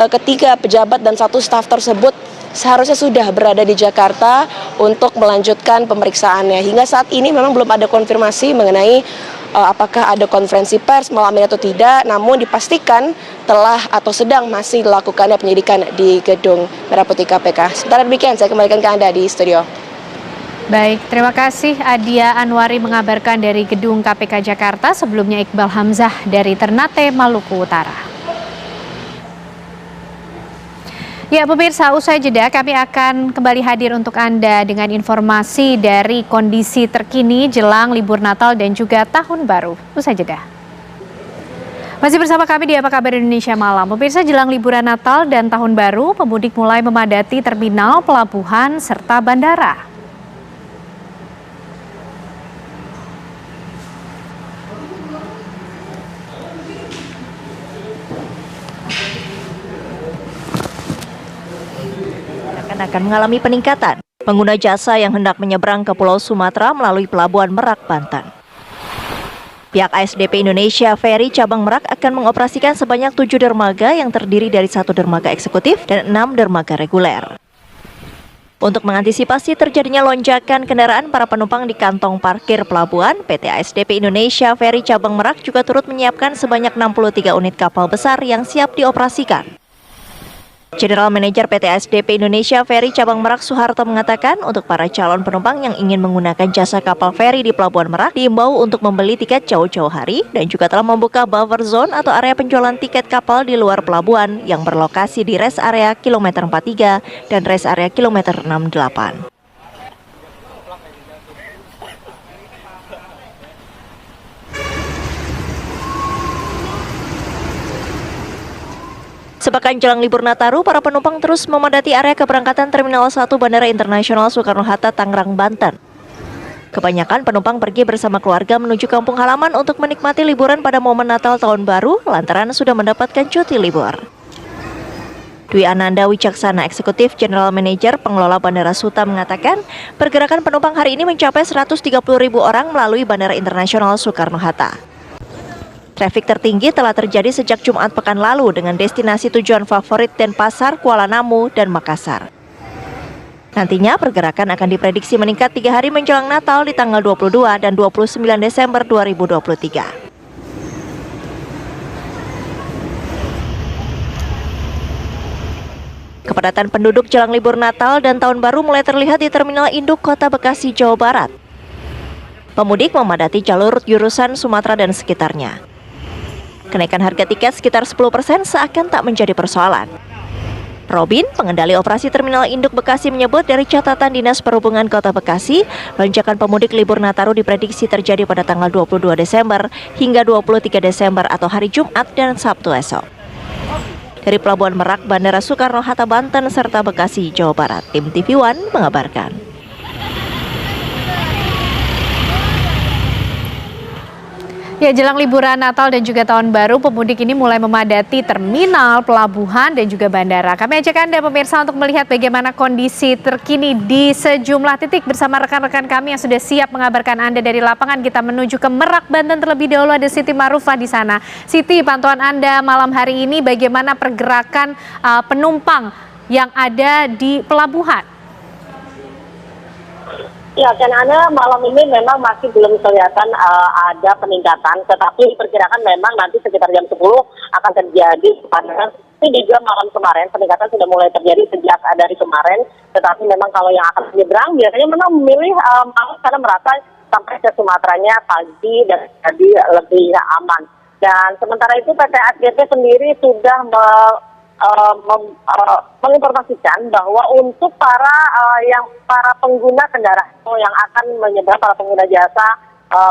ketiga pejabat dan 1 staf tersebut seharusnya sudah berada di Jakarta untuk melanjutkan pemeriksaannya. Hingga saat ini memang belum ada konfirmasi mengenai apakah ada konferensi pers malam ini atau tidak, namun dipastikan telah atau sedang masih dilakukannya penyidikan di gedung Merah Putih KPK. Sementara demikian, saya kembalikan ke Anda di studio. Baik, terima kasih Adia Anwari mengabarkan dari gedung KPK Jakarta. Sebelumnya Iqbal Hamzah dari Ternate, Maluku Utara. Ya pemirsa, usai jeda kami akan kembali hadir untuk Anda dengan informasi dari kondisi terkini jelang libur Natal dan juga Tahun Baru. Usai jeda. Masih bersama kami di Apa Kabar Indonesia Malam. Pemirsa, jelang liburan Natal dan Tahun Baru, pemudik mulai memadati terminal, pelabuhan, serta bandara. Akan mengalami peningkatan pengguna jasa yang hendak menyeberang ke Pulau Sumatera melalui Pelabuhan Merak, Banten. Pihak ASDP Indonesia Ferry Cabang Merak akan mengoperasikan sebanyak 7 dermaga yang terdiri dari 1 dermaga eksekutif dan 6 dermaga reguler. Untuk mengantisipasi terjadinya lonjakan kendaraan para penumpang di kantong parkir pelabuhan, PT ASDP Indonesia Ferry Cabang Merak juga turut menyiapkan sebanyak 63 unit kapal besar yang siap dioperasikan. General Manager PT ASDP Indonesia Ferry Cabang Merak Soeharto mengatakan untuk para calon penumpang yang ingin menggunakan jasa kapal feri di Pelabuhan Merak diimbau untuk membeli tiket jauh-jauh hari dan juga telah membuka buffer zone atau area penjualan tiket kapal di luar pelabuhan yang berlokasi di rest area kilometer 43 dan rest area kilometer 68. Sepekan jelang libur Nataru, para penumpang terus memadati area keberangkatan Terminal 1 Bandara Internasional Soekarno-Hatta, Tangerang, Banten. Kebanyakan penumpang pergi bersama keluarga menuju kampung halaman untuk menikmati liburan pada momen Natal Tahun Baru lantaran sudah mendapatkan cuti libur. Dwi Ananda Wicaksana, Eksekutif General Manager Pengelola Bandara Suta mengatakan, pergerakan penumpang hari ini mencapai 130.000 orang melalui Bandara Internasional Soekarno-Hatta. Trafik tertinggi telah terjadi sejak Jumat pekan lalu dengan destinasi tujuan favorit Denpasar, Kuala Namu, dan Makassar. Nantinya pergerakan akan diprediksi meningkat 3 hari menjelang Natal di tanggal 22 dan 29 Desember 2023. Kepadatan penduduk jelang libur Natal dan Tahun Baru mulai terlihat di Terminal Induk Kota Bekasi, Jawa Barat. Pemudik memadati jalur jurusan Sumatera dan sekitarnya. Kenaikan harga tiket sekitar 10% seakan tak menjadi persoalan. Robin, pengendali operasi Terminal Induk Bekasi menyebut dari catatan Dinas Perhubungan Kota Bekasi, lonjakan pemudik libur Nataru diprediksi terjadi pada tanggal 22 Desember hingga 23 Desember atau hari Jumat dan Sabtu esok. Dari Pelabuhan Merak, Bandara Soekarno-Hatta, Banten, serta Bekasi, Jawa Barat, tim TV One mengabarkan. Ya, jelang liburan Natal dan juga Tahun Baru, pemudik ini mulai memadati terminal, pelabuhan, dan juga bandara. Kami ajak Anda pemirsa untuk melihat bagaimana kondisi terkini di sejumlah titik bersama rekan-rekan kami yang sudah siap mengabarkan Anda dari lapangan. Kita menuju ke Merak, Banten terlebih dahulu, ada Siti Marufah di sana. Siti, pantauan Anda malam hari ini bagaimana pergerakan penumpang yang ada di pelabuhan? Ya, karena malam ini memang masih belum kelihatan ada peningkatan, tetapi perkirakan memang nanti sekitar jam 10 akan terjadi kepadatan. Tapi juga malam kemarin peningkatan sudah mulai terjadi sejak dari kemarin, tetapi memang kalau yang akan menyeberang biasanya memang memilih malam karena merasa sampai ke Sumateranya pagi dan jadi lebih aman. Dan sementara itu PT ASDP sendiri sudah menginformasikan bahwa untuk para pengguna kendaraan yang akan menyeberang, para pengguna jasa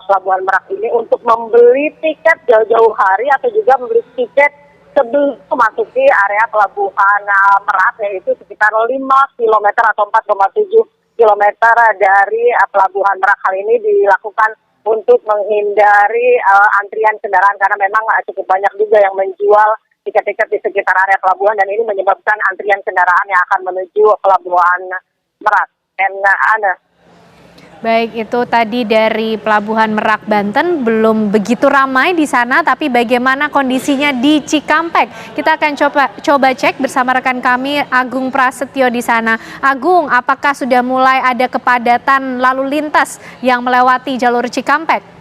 Pelabuhan Merak ini untuk membeli tiket jauh-jauh hari atau juga membeli tiket sebelum memasuki area Pelabuhan Merak, yaitu sekitar 5 km atau 4,7 km dari Pelabuhan Merak. Hal ini dilakukan untuk menghindari antrian kendaraan karena memang cukup banyak juga yang menjual tiket-tiket di sekitar area pelabuhan dan ini menyebabkan antrian kendaraan yang akan menuju Pelabuhan Merak. Baik, itu tadi dari Pelabuhan Merak, Banten, belum begitu ramai di sana, tapi bagaimana kondisinya di Cikampek? Kita akan coba cek bersama rekan kami Agung Prasetyo di sana. Agung, apakah sudah mulai ada kepadatan lalu lintas yang melewati jalur Cikampek?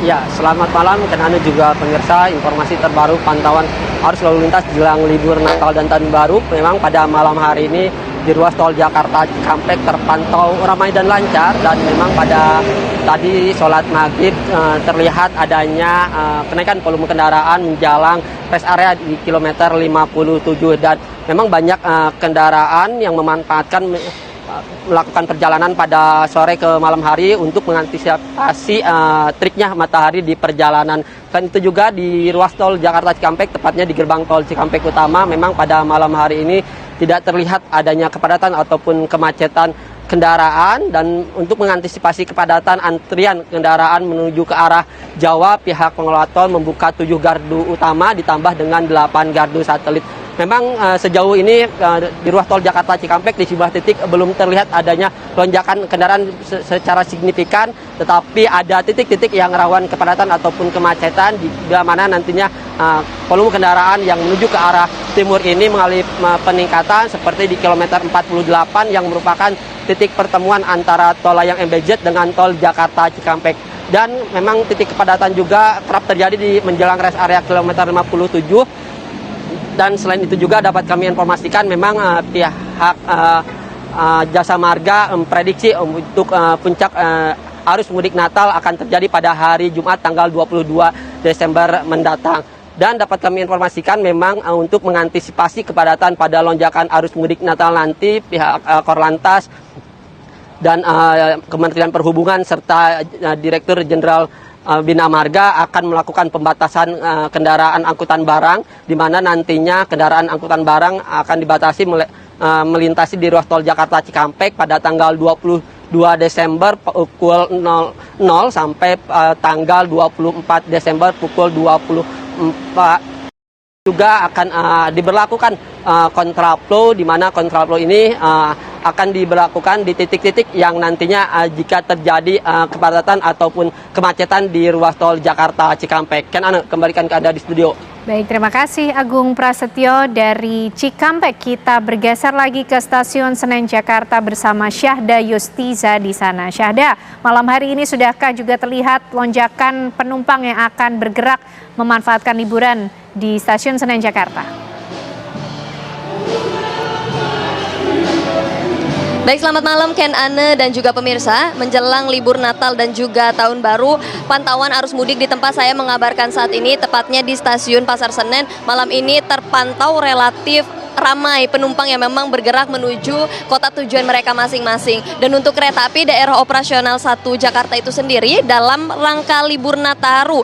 Ya, selamat malam dan Anda juga pemirsa, informasi terbaru pantauan arus lalu lintas jelang libur Natal dan Tahun Baru. Memang pada malam hari ini di ruas tol Jakarta Cikampek terpantau ramai dan lancar, dan memang pada tadi sholat maghrib terlihat adanya kenaikan volume kendaraan menjelang rest area di kilometer 57, dan memang banyak kendaraan yang memanfaatkan melakukan perjalanan pada sore ke malam hari untuk mengantisipasi triknya matahari di perjalanan. Selain itu juga di ruas tol Jakarta Cikampek, tepatnya di gerbang tol Cikampek Utama, memang pada malam hari ini tidak terlihat adanya kepadatan ataupun kemacetan kendaraan, dan untuk mengantisipasi kepadatan antrian kendaraan menuju ke arah Jawa, pihak pengelola tol membuka 7 gardu utama ditambah dengan 8 gardu satelit. Memang sejauh ini di ruas tol Jakarta Cikampek di sejumlah titik belum terlihat adanya lonjakan kendaraan secara signifikan, tetapi ada titik-titik yang rawan kepadatan ataupun kemacetan, di mana nantinya volume kendaraan yang menuju ke arah timur ini mengalami peningkatan seperti di kilometer 48 yang merupakan titik pertemuan antara tol layang MBZ dengan tol Jakarta Cikampek. Dan memang titik kepadatan juga kerap terjadi di menjelang rest area kilometer 57. Dan selain itu juga dapat kami informasikan memang pihak Jasa Marga memprediksi untuk puncak arus mudik Natal akan terjadi pada hari Jumat tanggal 22 Desember mendatang. Dan dapat kami informasikan memang untuk mengantisipasi kepadatan pada lonjakan arus mudik Natal nanti, pihak Korlantas dan Kementerian Perhubungan serta Direktur Jenderal Bina Marga akan melakukan pembatasan kendaraan angkutan barang, di mana nantinya kendaraan angkutan barang akan dibatasi melintasi di ruas tol Jakarta Cikampek pada tanggal 22 Desember pukul 00 sampai tanggal 24 Desember pukul 24. Juga akan diberlakukan kontraflow, di mana kontraflow ini akan diberlakukan di titik-titik yang nantinya jika terjadi kepadatan ataupun kemacetan di ruas tol Jakarta Cikampek. Ken, kembalikan ke Anda di studio. Baik, terima kasih Agung Prasetyo dari Cikampek. Kita bergeser lagi ke Stasiun Senen Jakarta bersama Syahda Yustiza di sana. Syahda, malam hari ini sudahkah juga terlihat lonjakan penumpang yang akan bergerak memanfaatkan liburan di Stasiun Senen Jakarta? Baik, selamat malam Ken, Ane, dan juga pemirsa. Menjelang libur Natal dan juga Tahun Baru, pantauan arus mudik di tempat saya mengabarkan saat ini, tepatnya di Stasiun Pasar Senen, malam ini terpantau relatif ramai penumpang yang memang bergerak menuju kota tujuan mereka masing-masing. Dan untuk kereta api daerah operasional 1 Jakarta itu sendiri, dalam rangka libur Nataru,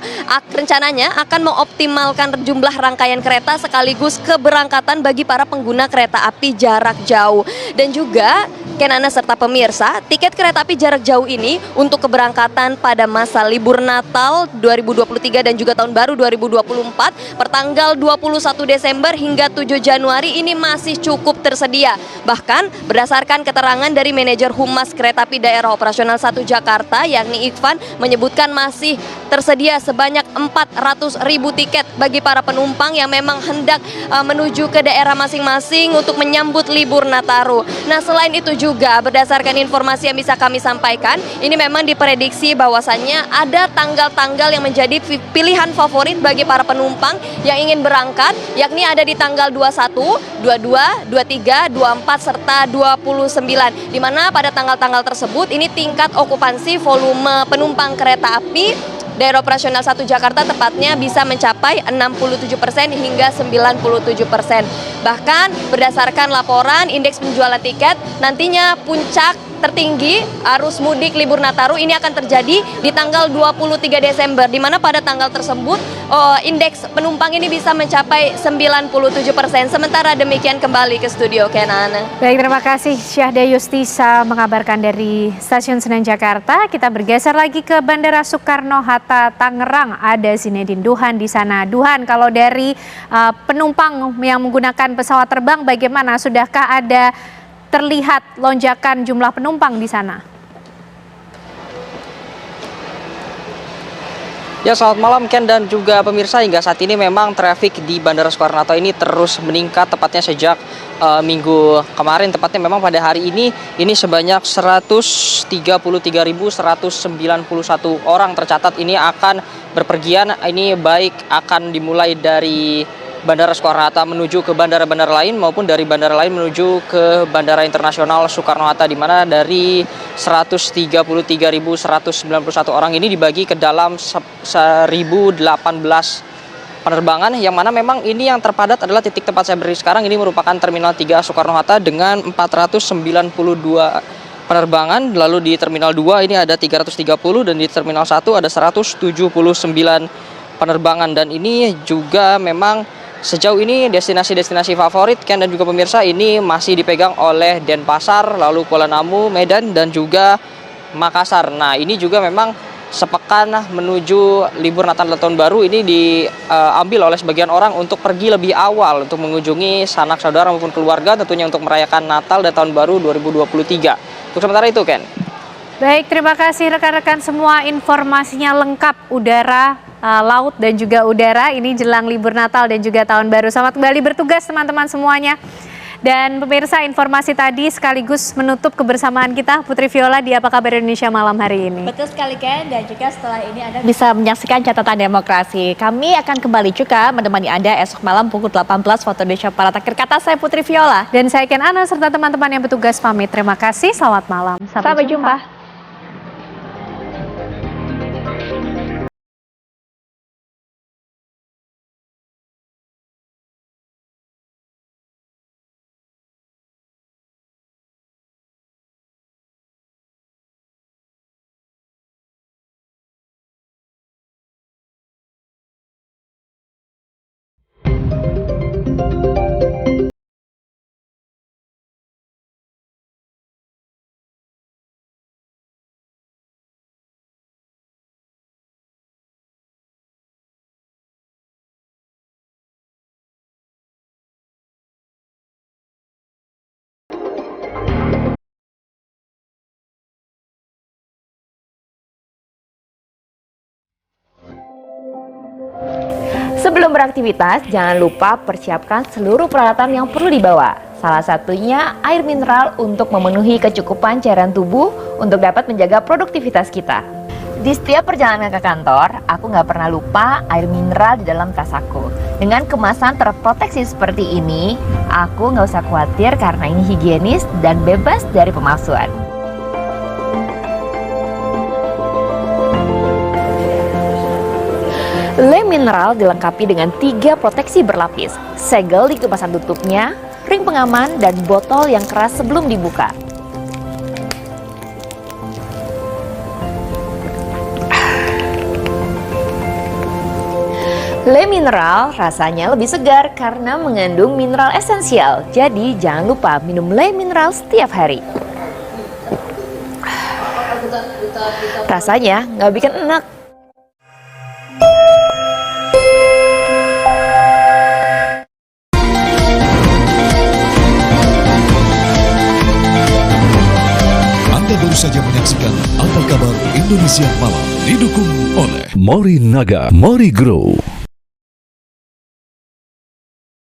rencananya akan mengoptimalkan jumlah rangkaian kereta sekaligus keberangkatan bagi para pengguna kereta api jarak jauh. Dan juga Kenana serta pemirsa, tiket kereta api jarak jauh ini untuk keberangkatan pada masa libur Natal 2023 dan juga Tahun Baru 2024 pertanggal 21 Desember hingga 7 Januari ini masih cukup tersedia. Bahkan berdasarkan keterangan dari manajer Humas Kereta Api Daerah Operasional 1 Jakarta yakni Ikvan menyebutkan masih tersedia sebanyak 400.000 tiket bagi para penumpang yang memang hendak menuju ke daerah masing-masing untuk menyambut libur Nataru. Nah, selain itu juga berdasarkan informasi yang bisa kami sampaikan, ini memang diprediksi bahwasannya ada tanggal-tanggal yang menjadi pilihan favorit bagi para penumpang yang ingin berangkat, yakni ada di tanggal 21, 22, 23, 24, serta 29. Di mana pada tanggal-tanggal tersebut ini tingkat okupansi volume penumpang kereta api daerah operasional 1 Jakarta tepatnya bisa mencapai 67% hingga 97%. Bahkan berdasarkan laporan indeks penjualan tiket, nantinya puncak tertinggi arus mudik libur Nataru ini akan terjadi di tanggal 23 Desember, di mana pada tanggal tersebut indeks penumpang ini bisa mencapai 97%. Sementara demikian kembali ke studio Kenana. Baik, terima kasih Syahda Yustiza mengabarkan dari Stasiun Senen Jakarta. Kita bergeser lagi ke Bandara Soekarno-Hatta Tangerang. Ada Zinedine Duhan di sana. Duhan, kalau dari penumpang yang menggunakan pesawat terbang, bagaimana? Sudahkah ada terlihat lonjakan jumlah penumpang di sana? Ya, selamat malam Ken dan juga pemirsa. Hingga saat ini memang traffic di Bandara Soekarno-Hatta ini terus meningkat, tepatnya sejak minggu kemarin. Tepatnya memang pada hari ini sebanyak 133.191 orang tercatat ini akan berpergian. Ini baik akan dimulai dari Bandara Soekarno-Hatta menuju ke bandara-bandara lain maupun dari bandara lain menuju ke Bandara Internasional Soekarno-Hatta, di mana dari 133.191 orang ini dibagi ke dalam 1.018 penerbangan, yang mana memang ini yang terpadat adalah titik tempat saya berdiri sekarang. Ini merupakan Terminal 3 Soekarno-Hatta dengan 492 penerbangan. Lalu di Terminal 2 ini ada 330 dan di Terminal 1 ada 179 penerbangan. Dan ini juga memang sejauh ini destinasi-destinasi favorit Ken dan juga pemirsa ini masih dipegang oleh Denpasar, lalu Kuala Namu, Medan, dan juga Makassar. Nah, ini juga memang sepekan menuju libur Natal dan Tahun Baru ini diambil oleh sebagian orang untuk pergi lebih awal untuk mengunjungi sanak saudara maupun keluarga, tentunya untuk merayakan Natal dan Tahun Baru 2023. Untuk sementara itu, Ken. Baik, terima kasih rekan-rekan semua, informasinya lengkap, udara, laut dan juga udara ini jelang libur Natal dan juga Tahun Baru. Selamat kembali bertugas teman-teman semuanya. Dan pemirsa, informasi tadi sekaligus menutup kebersamaan kita. Putri Viola di Apa Kabar Indonesia malam hari ini. Betul sekali Ken, dan juga setelah ini Anda bisa menyaksikan catatan demokrasi. Kami akan kembali juga menemani Anda esok malam pukul 18 waktu Indonesia Barat. Akhir kata saya Putri Viola. Dan saya Ken Ana serta teman-teman yang bertugas pamit. Terima kasih, selamat malam. Sampai jumpa. Sebelum beraktivitas, jangan lupa persiapkan seluruh peralatan yang perlu dibawa. Salah satunya air mineral untuk memenuhi kecukupan cairan tubuh untuk dapat menjaga produktivitas kita. Di setiap perjalanan ke kantor, aku nggak pernah lupa air mineral di dalam tas aku. Dengan kemasan terproteksi seperti ini, aku nggak usah khawatir karena ini higienis dan bebas dari pemalsuan. Le mineral dilengkapi dengan 3 proteksi berlapis, segel di kemasan tutupnya, ring pengaman, dan botol yang keras sebelum dibuka. Le mineral rasanya lebih segar karena mengandung mineral esensial, jadi jangan lupa minum le mineral setiap hari. Rasanya nggak bikin enak. Baru saja menyaksikan Apa Kabar Indonesia Malam, didukung oleh Morinaga Mori Grow.